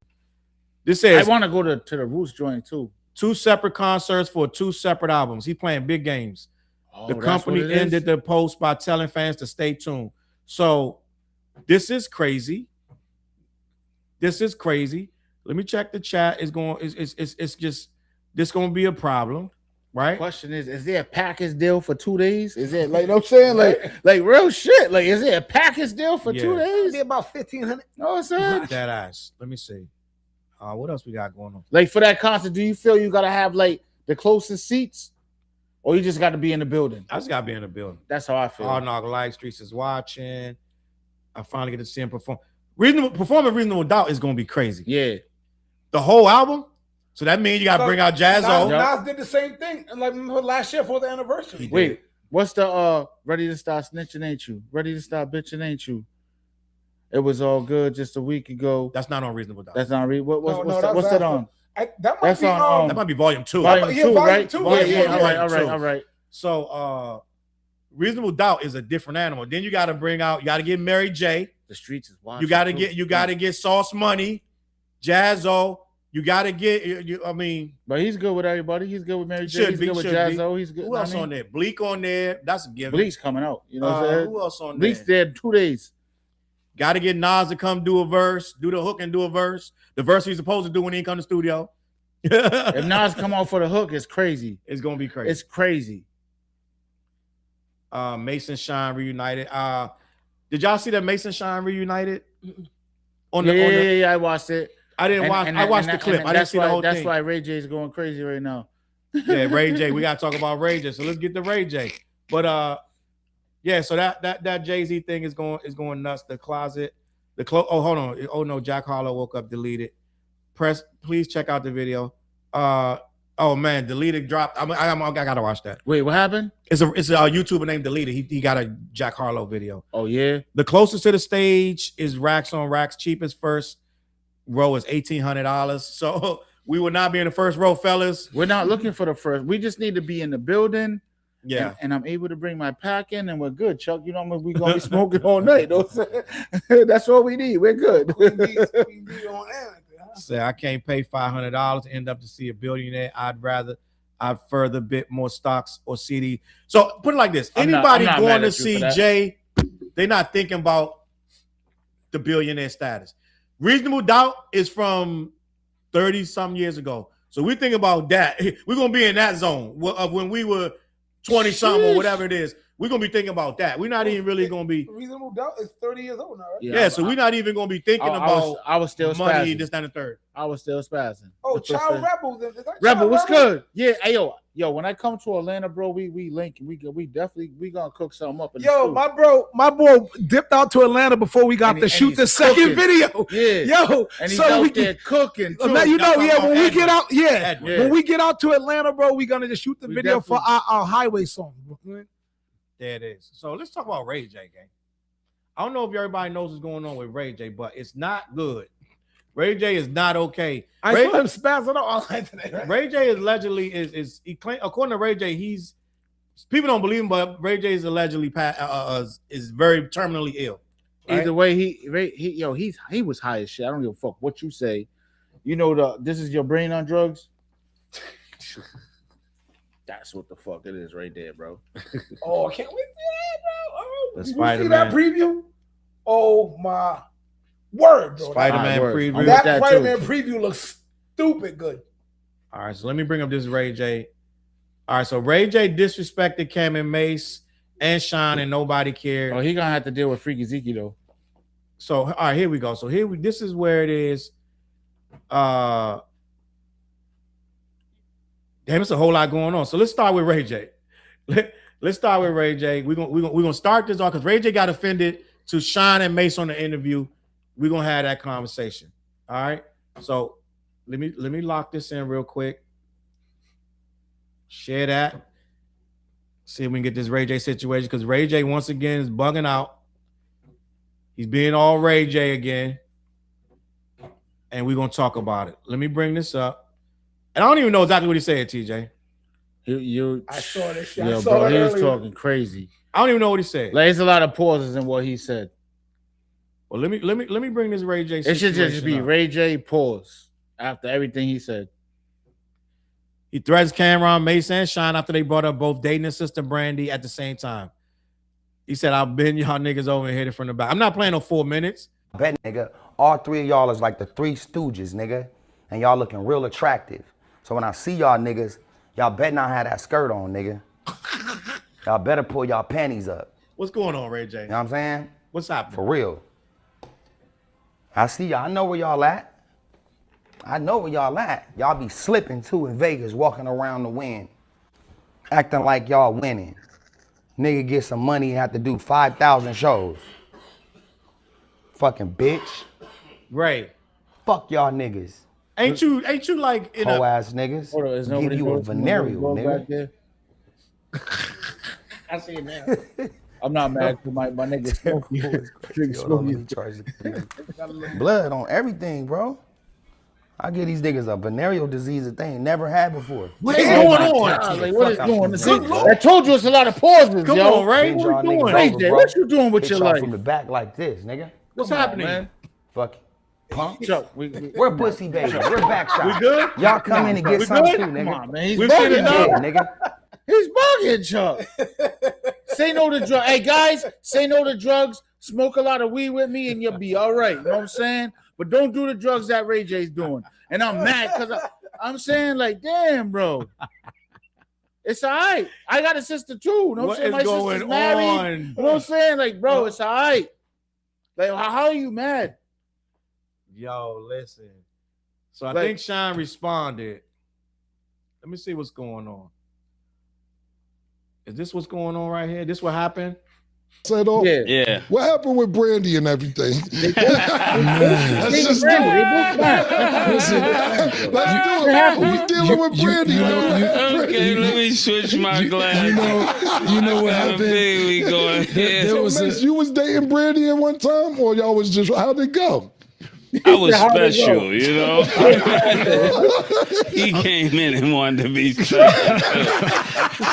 This says I want to go to the Roots joint too. 2 separate concerts for 2 separate albums. He's playing big games. Oh, the company ended the post by telling fans to stay tuned. So this is crazy. This is crazy. Let me check the chat. It's just this going to be a problem, right? Question is there a package deal for 2 days? Is it like I'm saying like real shit? Like is there a package deal for 2 days? It'd be about $1,500. No, sir. That ass. Let me see. What else we got going on? Like for that concert, do you feel you gotta have like the closest seats, or you just got to be in the building? I just got to be in the building. That's how I feel. Hard Knock Live Streets is watching. I finally get to see him perform. Reasonable Doubt is gonna be crazy. Yeah, the whole album. So that means you got to bring out Jazzo. Nas did the same thing, like last year for the anniversary. Wait, what's the Ready to Start Snitching Ain't You? Ready to Start Bitching Ain't You? It was all good just a week ago. That's not on Reasonable Doubt. That's not what's that on? That might be volume 2. Volume 2, right? Volume All right. So Reasonable Doubt is a different animal. Then you got to get Mary J. The streets is wild. You got to get Sauce Money, Jazzo. You got to get. But he's good with everybody. He's good with Mary J. He's good with Jazzo. He's good. Who else on there? Bleak on there. That's a given. Bleak's coming out. You know what I'm saying? Who else on there? Bleak's there 2 days. Got to get Nas to come do a verse, do the hook and do a verse. The verse he's supposed to do when he come to the studio. If Nas come out for the hook, it's crazy. It's gonna be crazy. It's crazy. Mason Shine reunited. Did y'all see that Mason Shine reunited? Yeah, I watched it. I didn't watch. I watched the clip. I didn't see the whole thing. That's why Ray J is going crazy right now. Yeah, Ray J. We gotta talk about Ray J. So let's get to Ray J. But yeah. So that Jay-Z thing is going nuts. The closet. Oh, hold on. Oh no, Jack Harlow woke up deleted. Please check out the video. Oh man, Deleted dropped. I gotta watch that. Wait, what happened? It's a YouTuber named Deleted. He got a Jack Harlow video. Oh yeah. The closest to the stage is Racks on Racks. Cheapest first row is $1,800. So we will not be in the first row, fellas. We're not looking for the first. We just need to be in the building. Yeah. And I'm able to bring my pack in, and we're good, Chuck. You know we're gonna be smoking all night. That's all we need. We're good. We need on air. Say I can't pay $500 to end up to see a billionaire. I'd further bit more stocks or CD. So put it like this: anybody going to see Jay, they're not thinking about the billionaire status. Reasonable Doubt is from 30-some years ago. So we think about that. We're gonna be in that zone of when we were 20-something or whatever it is. we're gonna be thinking about that. We're not even really gonna be Reasonable Doubt is 30 years old now, right? yeah. So we're not even gonna be thinking about I was still money. spazzing. This, that, and the third. I was still spazzing. Oh, Child Rebels. Is that Rebel, Child what's Rebel? good? Yeah, hey yo, when I come to Atlanta, bro, we link. We definitely gonna cook something up. In the Yo, stew. my boy dipped out to Atlanta before we got And to shoot he's the second cooking. video. Yeah. Yo, And he's so out we there cooking too. you know, Y'all yeah, talking when about we get out, yeah, Edward. when we get out to Atlanta, bro, we gonna just shoot the We video for definitely- our highway song. There it is. So let's talk about Ray J, gang. I don't know if everybody knows what's going on with Ray J, but it's not good. Ray J is not okay. I Ray, saw him spazzing out all night today. Right? Ray J is allegedly is he claim, according to Ray J, he's people don't believe him, but Ray J is allegedly is very terminally ill. Right? Either way, he was high as shit. I don't give a fuck what you say. You know this is your brain on drugs. That's what the fuck it is right there, bro. Oh, can't we see that, bro? Oh, The did you see Spider-Man. that preview? Oh my word, bro. Spider-Man word. preview. I'm That with that Spider-Man too. preview looks stupid good. All right, so let me bring up this Ray J. All right, so Ray J disrespected Cam and Mace and Sean, and nobody cared. Oh, he gonna have to deal with Freaky Zeke though. So all right, here we go. So this is where it is. Damn, it's a whole lot going on. So let's start with Ray J. Let's start with Ray J. We're gonna start this off because Ray J got offended to Sean and Mace on the interview. We're gonna have that conversation. All right. So let me lock this in real quick. Share that. See if we can get this Ray J situation because Ray J once again is bugging out. He's being all Ray J again. And we're gonna talk about it. Let me bring this up. And I don't even know exactly what he said, TJ. I saw this shit. Yo, I saw bro, it he was earlier. talking crazy. I don't even know what he said. Like, there's a lot of pauses in what he said. Well, let me bring this Ray J. It should just situation be up. Ray J pause after everything he said. He threatens Cameron, Mace, and Sean after they brought up both dating his sister Brandy at the same time. He said, "I'll bend y'all niggas over and hit it from the back." I'm not playing no 4 minutes. Bet, nigga, all three of y'all is like the Three Stooges, nigga. And y'all looking real attractive. So when I see y'all niggas, y'all better not have that skirt on, nigga. Y'all better pull y'all panties up. What's going on, Ray J? You know what I'm saying? What's happening? For real. I see y'all. I know where y'all at. I know where y'all at. Y'all be slipping too in Vegas, walking around the wind, acting like y'all winning. Nigga get some money and have to do 5,000 shows. Fucking bitch. Ray, Fuck y'all niggas. ain't you like in Hoe a ass niggas. Hold on, is Give nobody you a going- venereal, going nigga. back there? I see it now. I'm not mad because my nigga Smokey. Nigga Yo, don't let me Smokey. charge the blood on everything, bro. I give these niggas a venereal disease that they ain't never had before. What is Oh going my on? God. Like, what is Fuck going out on? this See, bitch, I told you it's a lot of pauses, Come yo. on, Ray. Bend What y'all you niggas doing? Ray over, J, bro. what you doing with Hit your y'all life? from the back like this, nigga. What's Come on, happening? man. Fuck it. Punk. Chuck, We're pussy baby. We're back We shot. good? Y'all come in and get We some good? too, Come nigga. on, man. He's We've seen bugging, enough. Yeah, Chuck. nigga. He's bugging, Chuck. Say no to drugs. Hey, guys, say no to drugs. Smoke a lot of weed with me and you'll be all right. You know what I'm saying? But don't do the drugs that Ray J's doing. And I'm mad because I'm saying, like, damn, bro. It's all right. I got a sister too. You know what I'm What saying? is My going sister's married. on? You know what I'm saying? Like, bro, it's all right. Like, how are you mad? Yo, listen. So I Like- think Sean responded. Let me see what's going on. Is this what's going on right here? This what happened? Said all. Yeah. What happened with Brandy and everything? They Let's just do both it. mad. Listen, let's do it. Who's dealing with Brandy? Okay, let me switch my glass. You know what How happened? big we going? There So, was Mace, you was dating Brandy at one time, or y'all was just how'd it go? I was How'd it go? special, you know. He came in and wanted to be special,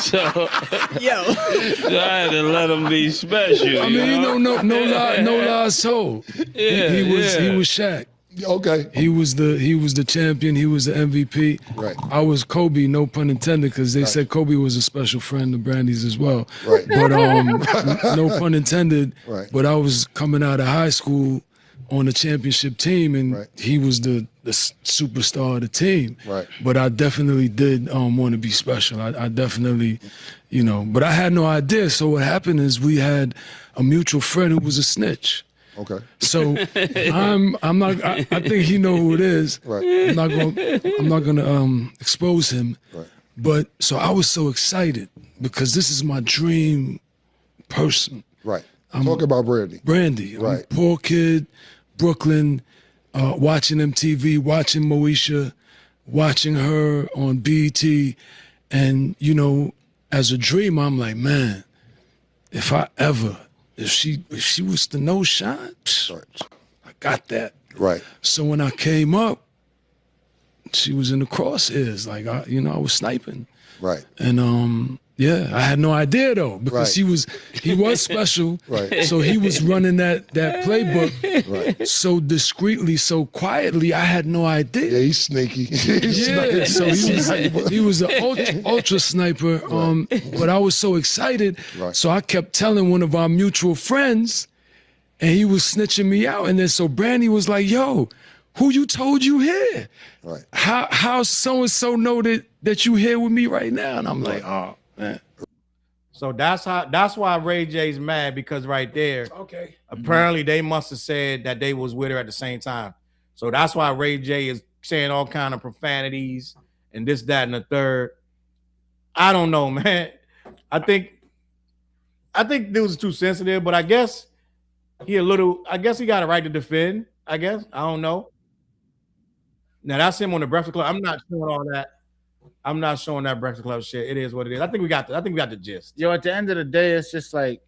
so I had to let him be special. I mean, you know, no lies told. Yeah, he was yeah. Shaq. Okay, He was the champion. He was the MVP. right. I was Kobe, no pun intended, because they said Kobe was a special friend of Brandy's as well. Right. But no pun intended. Right. But I was coming out of high school, on the championship team, and he was the superstar of the team. Right. But I definitely did want to be special. I definitely, but I had no idea. So what happened is we had a mutual friend who was a snitch. Okay. So I'm not. I think he know who it is. Right. I'm not gonna expose him. Right. But so I was so excited because this is my dream person. Right. Talk about Brandy. Brandy. I'm a poor kid, Brooklyn, watching MTV, watching Moesha, watching her on BET. And, as a dream, I'm like, man, if she was to know Shine, I got that. Right. So when I came up, she was in the crosshairs. Like, I was sniping. Right. And, I had no idea though, because he was special. Right. So he was running that playbook so discreetly, so quietly. I had no idea. Yeah, he's sneaky. So he was an ultra sniper. But I was so excited. Right. So I kept telling one of our mutual friends, and he was snitching me out. And then so Brandy was like, "Yo, who you told you here? Right. How so and so know that you here with me right now?" And I'm like, "Oh man." So that's why Ray J's mad, because right there, okay, apparently they must have said that they was with her at the same time. So that's why Ray J is saying all kind of profanities and this, that, and the third. I don't know, man. I think this was too sensitive, but I guess he got a right to defend. I guess. I don't know. Now that's him on the Breakfast Club. I'm not showing all that. I'm not showing that Breakfast Club shit. It is what it is. I think we got the gist. Yo, at the end of the day, it's just like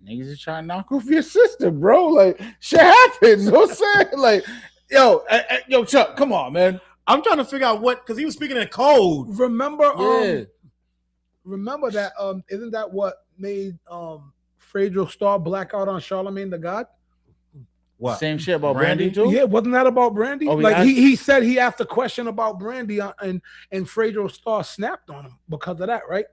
niggas are trying to knock off your sister, bro. Like shit happens. You know what I'm saying? Like, yo, Chuck, come on, man. I'm trying to figure out because he was speaking in code. Remember that isn't that what made Fredro Starr black out on Charlemagne the God? What? Same shit about Brandy too? Yeah, wasn't that about Brandy? Oh, like he said he asked a question about Brandy and Fredro Starr snapped on him because of that, right?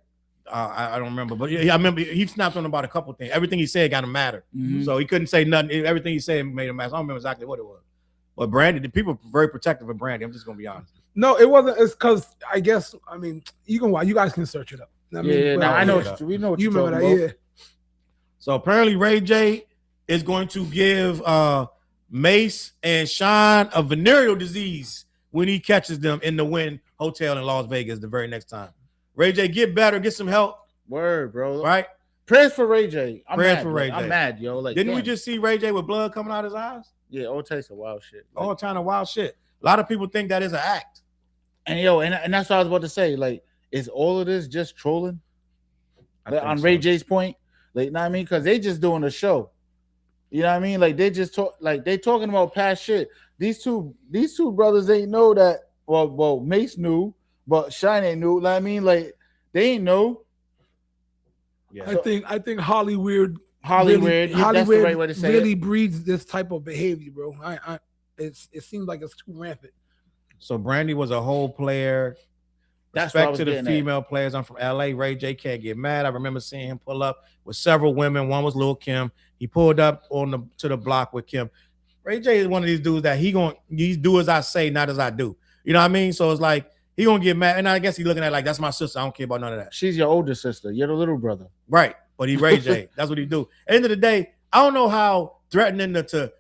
I don't remember, but yeah, I remember he snapped on him about a couple things. Everything he said got to matter, Mm-hmm. so he couldn't say nothing. Everything he said made him matter. I don't remember exactly what it was, but Brandy, the people were very protective of Brandy. I'm just gonna be honest. No, it wasn't. It's because I guess you guys can search it up. I know. We know what you you're remember talking that. about. Yeah. So apparently Ray J is going to give Mace and Sean a venereal disease when he catches them in the Wynn Hotel in Las Vegas the very next time. Ray J, get better, get some help. Word, bro. Right? Prayers for Ray J. Prayers for Ray J. I'm mad, yo. Like, didn't we just see Ray J with blood coming out his eyes? Yeah, all types of wild shit. All kind of wild shit. A lot of people think that is an act. And and that's what I was about to say. Like, is all of this just trolling? On Ray J's point, like, you know what I mean? Because they just doing a show. You know what I mean? Like they just talk, like they talking about past shit. These two brothers ain't know that. Well, Mace knew, but Shine ain't knew. You know what I mean? Like they ain't know. Yeah. I think Hollywood that's the right way to say really it. breeds this type of behavior, bro. It seems like it's too rampant. So Brandy was a whole player. That's what I Respect was to the getting at. female players. I'm from LA. Ray J can't get mad. I remember seeing him pull up with several women. One was Lil Kim. He pulled up to the block with Kim. Ray J is one of these dudes that he do as I say, not as I do. You know what I mean? So it's like he gonna get mad, and I guess he's looking at it like that's my sister. I don't care about none of that. She's your older sister. You're the little brother. Right, but he Ray J. That's what he do. At the end of the day, I don't know how threatening to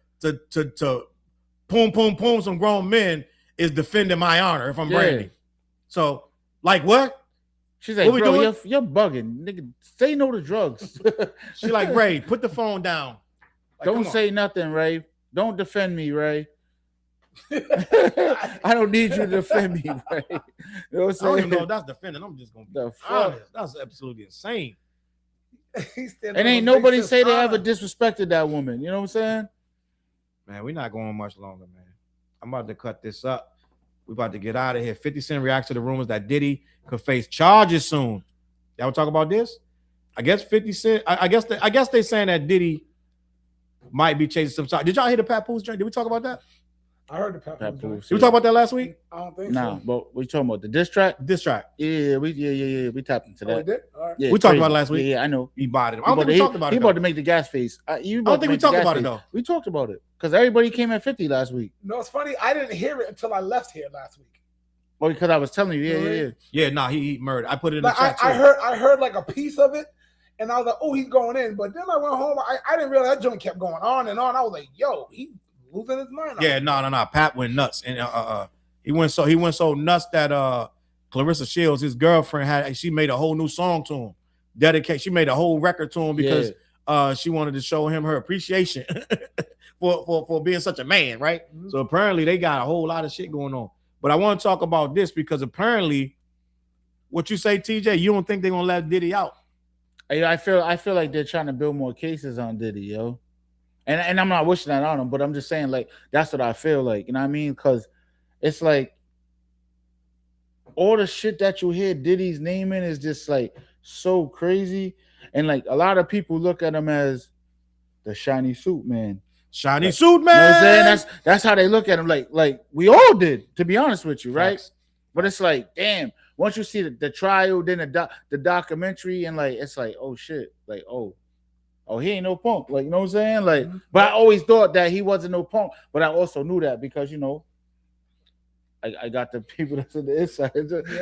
boom some grown men is defending my honor if I'm Brandy. So like what? She's like, what bro, you're bugging. Nigga, say no to drugs. She like, Ray, put the phone down. Like, don't say nothing, Ray. Don't defend me, Ray. I don't need you to defend me, Ray. You know what I'm saying? I don't even know if that's defending. I'm just gonna be honest. That's absolutely insane. And ain't nobody say they ever disrespected that woman. You know what I'm saying? Man, we're not going much longer, man. I'm about to cut this up. We're about to get out of here. 50 Cent reacts to the rumors that Diddy could face charges soon. Y'all want to talk about this? I guess 50 Cent. I guess they saying that Diddy might be chasing some charges. Did y'all hear the Papoose joint? Did we talk about that? I heard the Papoose. Did we talk about that last week? I don't think Nah, so. but what you talking about? The diss track? Diss track. Yeah, we tapped into that. Oh, we did? All right. Yeah, We talked crazy. about it last week. Yeah, I know. He bought it. I don't think we talked about it. He though. about to make the gas face. I don't think we talked about it though. We talked about it because everybody came at 50 last week. No, it's funny. I didn't hear it until I left here last week. Oh, because I was telling you, yeah. Yeah, nah, he murdered. I put it in the Like, chat too. I heard like a piece of it, and I was like, oh, he's going in. But then I went home. I didn't realize that joint kept going on and on. I was like, yo, he losing his mind. Yeah, no. Pat went nuts, and he went so nuts that Clarissa Shields, his girlfriend, she made a whole new song to him. She made a whole record to him because she wanted to show him her appreciation for being such a man, right? Mm-hmm. So apparently they got a whole lot of shit going on. But I want to talk about this because apparently, what you say, TJ, you don't think they're gonna let Diddy out? I feel like they're trying to build more cases on Diddy, yo. And I'm not wishing that on him, but I'm just saying, like, that's what I feel like. You know what I mean? Because it's like all the shit that you hear Diddy's name in is just like so crazy. And like a lot of people look at him as the shiny suit man. Shiny suit man. You know what I'm saying? That's how they look at him. Like we all did, to be honest with you, right? Facts. But it's like, damn, once you see the trial, then the documentary, and like it's like, oh shit, like oh, he ain't no punk. Like, you know what I'm saying? Like, but I always thought that he wasn't no punk, but I also knew that because, you know, I got the people that's on the inside.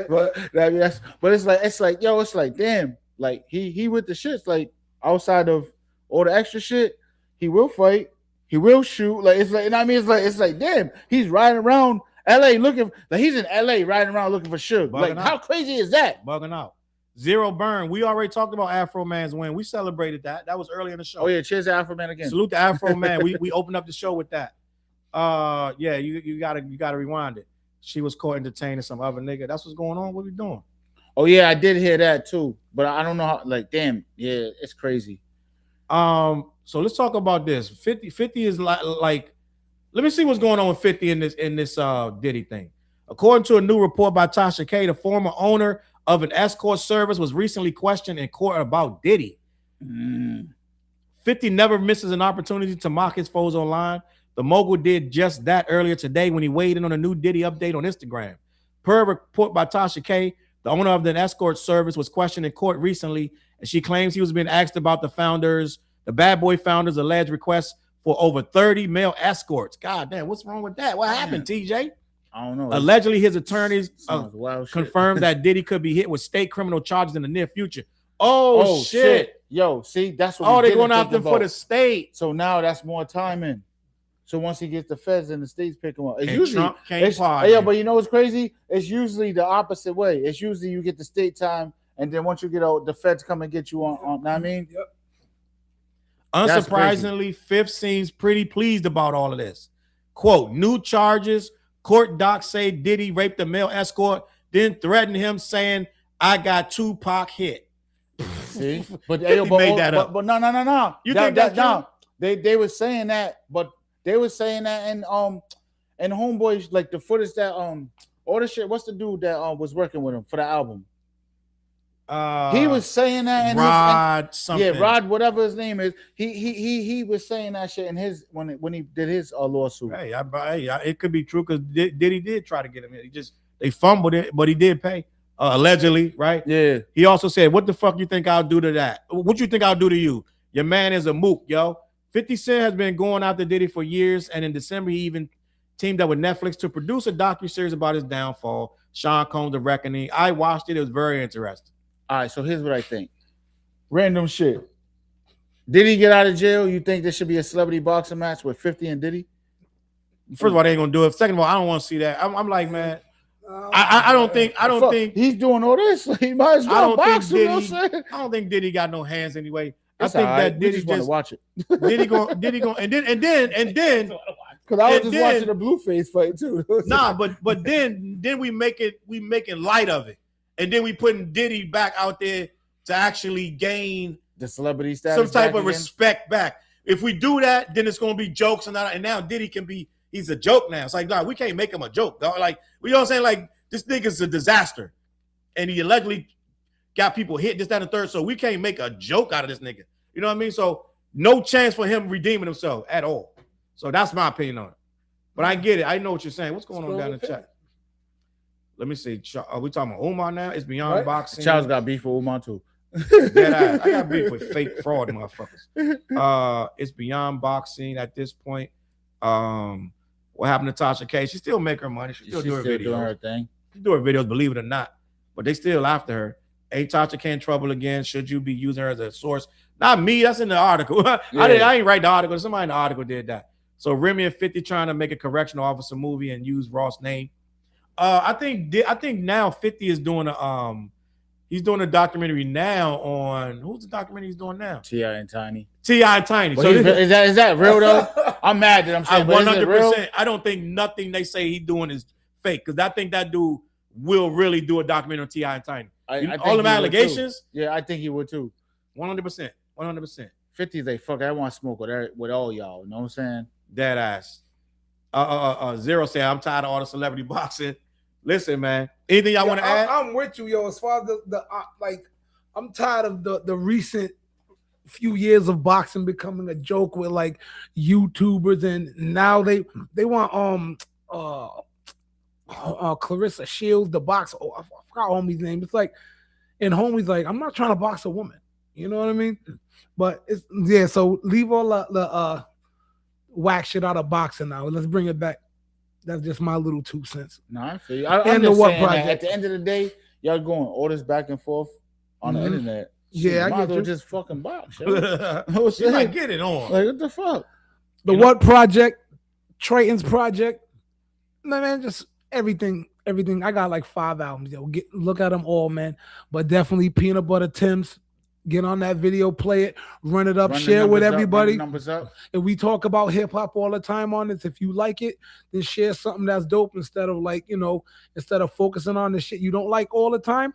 But I mean, it's like, yo, it's like, damn, like he with the shits, like outside of all the extra shit, he will fight, he will shoot. Like, it's like, you know what I mean? It's like, damn, he's riding around LA looking like he's in LA riding around looking for Suge. Like, how crazy is that? Bugging out. Zero burn. We already talked about Afroman's win. We celebrated that. That was early in the show. Oh yeah, cheers to Afroman again. Salute to Afroman. we opened up the show with that. Yeah, you gotta rewind it. She was caught entertaining some other nigga. That's what's going on. What we doing? Oh yeah, I did hear that too, but I don't know how. Like, damn, yeah, it's crazy. So let's talk about this. 50 is like let me see what's going on with 50 in this Diddy thing. According to a new report by Tasha K, the former owner of an escort service was recently questioned in court about Diddy. 50 never misses an opportunity to mock his foes online. The mogul did just that earlier today when he weighed in on a new Diddy update on Instagram. Per a report by Tasha K, the owner of the escort service was questioned in court recently, and she claims he was being asked about the Bad Boy founders' alleged requests for over 30 male escorts. God damn, what's wrong with that? What happened, TJ? I don't know. Allegedly, his attorneys confirmed shit. that Diddy could be hit with state criminal charges in the near future. Oh shit. Yo, see, that's what they're going after him for the state. So now that's more timing. So once he gets the feds and the states pick him up, it's And usually Trump can't pardon yeah, him. but you know what's crazy? It's usually the opposite way. It's usually you get the state time, and then once you get out, the feds come and get you on. Know what I mean? Yep. Unsurprisingly, Fifth seems pretty pleased about all of this. Quote, new charges. Court docs say Diddy raped a male escort, then threatened him saying, I got Tupac hit. See? But made that up. But no. You think that's true? They were saying that, but they were saying that in Homeboys, like the footage that all the shit. What's the dude that was working with him for the album? He was saying that in Rod something. Yeah, Rod, whatever his name is. He was saying that shit in his when he did his lawsuit. Hey, it could be true because Diddy did try to get him in. They fumbled it, but he did pay. Allegedly, right? Yeah. He also said, what the fuck you think I'll do to that? What you think I'll do to you? Your man is a mook, yo. 50 Cent has been going after Diddy for years, and in December, he even teamed up with Netflix to produce a docuseries about his downfall, Sean Combs' The Reckoning. I watched it. It was very interesting. All right, so here's what I think. Random shit. Did he get out of jail? You think there should be a celebrity boxing match with 50 and Diddy? First of all, they ain't gonna do it. Second of all, I don't want to see that. I'm like, man, I don't think he's doing all this. He might as well box him. You know what I'm saying? I don't think Diddy got no hands anyway. It's I think all that right. Diddy just want to just watch it. Diddy going and then because I was and just watching the Blueface fight too. Nah, but then we making light of it, and then we putting Diddy back out there to actually gain the celebrity status, some type of respect back. If we do that, then it's gonna be jokes and now Diddy can be. He's a joke now. It's like, nah, we can't make him a joke, dog. Like, you know what I'm saying? Like, this nigga's a disaster. And he allegedly got people hit, this, that, and the third. So we can't make a joke out of this nigga. You know what I mean? So no chance for him redeeming himself at all. So that's my opinion on it. But I get it. I know what you're saying. What's going on down in the chat? Let me see. Are we talking about Umar now? It's beyond boxing. Charles got beef with Umar too. I got beef with fake fraud motherfuckers. It's beyond boxing at this point. What happened to Tasha K? She still make her money. She still do her videos. Doing her thing. She do her videos, believe it or not. But they still after her. Ain't Tasha K in trouble again? Should you be using her as a source? Not me. That's in the article. I ain't write the article. Somebody in the article did that. So Remy and 50 trying to make a correctional officer movie and use Ross' name. I think now 50 is doing he's doing a documentary now on who's the documentary he's doing now? T.I. and Tiny. T.I. and Tiny. So is that real though? I'm mad that I'm saying 100%. I don't think nothing they say he's doing is fake because I think that dude will really do a documentary on T.I. and Tiny. All them allegations? Yeah, I think he would too. 100%. 100%. 50 is like, fuck, I want to smoke with all y'all. You know what I'm saying? Dead ass. Zero said, I'm tired of all the celebrity boxing. Listen, man. Anything y'all want to add? I'm with you, yo. As far as I'm tired of the recent few years of boxing becoming a joke with like YouTubers, and now they want Clarissa Shields, the boxer. I forgot homie's name. It's like, and homie's like, I'm not trying to box a woman. You know what I mean? But it's so leave all the whack shit out of boxing now. Let's bring it back. That's just my little 2 cents. No, I feel you. I'm just saying that at the end of the day, y'all going all this back and forth on the internet. Yeah, I get you. Just fucking box. You might get it on. Like, what the fuck? The What Project, Trayton's Project. No, man, just everything. I got like 5 albums. Yo, look at them all, man. But definitely Peanut Butter Tim's. Get on that video, play it, run it up, share with everybody. Numbers up. And we talk about hip hop all the time on this. If you like it, then share something that's dope instead of instead of focusing on the shit you don't like all the time.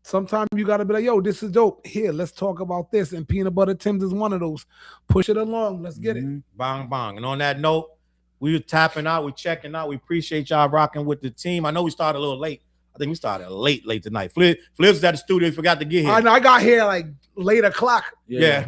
Sometimes you gotta be like, yo, this is dope. Here, let's talk about this. And Peanut Butter Tim's is one of those. Push it along. Let's get it. Bang, bang. And on that note, we were tapping out, we checking out. We appreciate y'all rocking with the team. I know we started a little late. I think we started late tonight. Flip was at the studio. He forgot to get here. I got here like late o'clock. Yeah.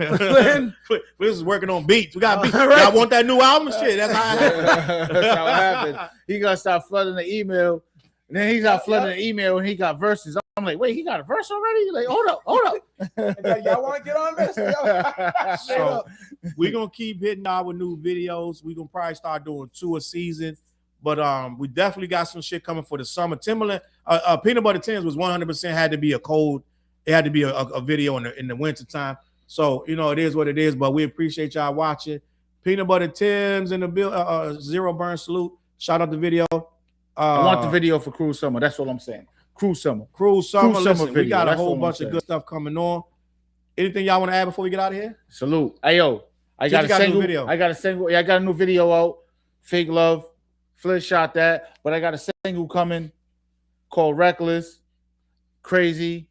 Flip is working on beats. We got beats. Right. I want that new album shit. That's how it happened. He gonna start flooding the email. And then he got flooding the email and he got verses. I'm like, wait, he got a verse already? Like, hold up. Y'all want to get on this? So we're gonna keep hitting out with new videos. We're gonna probably start doing 2 a season. But we definitely got some shit coming for the summer. Timberland, Peanut Butter Tim's was 100% had to be a cold. It had to be a video in the winter time. So it is what it is. But we appreciate y'all watching. Peanut Butter Tim's in the bill. Zero Burn salute. Shout out the video. I want the video for Cruise Summer. That's what I'm saying. Cruise Summer. Listen, video. We got a whole bunch of good stuff coming on. Anything y'all want to add before we get out of here? Salute. Hey yo, I got a single video. I got a new video out. Fake Love. Flip shot that, but I got a single coming called Reckless. Crazy.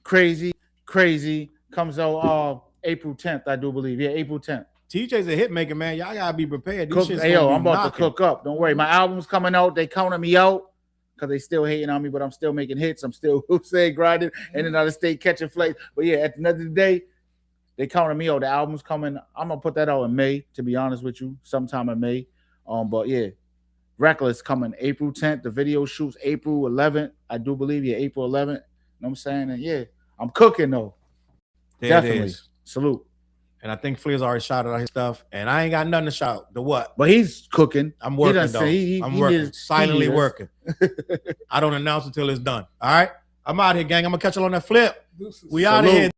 Comes out April 10th, I do believe. Yeah, April 10th. TJ's a hit maker, man. Y'all gotta be prepared. I'm about to cook up. Don't worry. My album's coming out. They counted me out because they still hating on me, but I'm still making hits. I'm still saying grinding and another state catching flight. But yeah, at the end of the day, they counted me out. The album's coming. I'm gonna put that out in May, to be honest with you, sometime in May. But yeah. Reckless coming April 10th. The video shoots April 11th. I do believe, April 11th. You know what I'm saying? And yeah, I'm cooking though. There definitely. Salute. And I think Flea's already shouted out his stuff. And I ain't got nothing to shout. The what? But he's cooking. I'm working though. I'm working. Silently working. I don't announce until it's done. All right? I'm out here, gang. I'm gonna catch you on that flip. We out of here.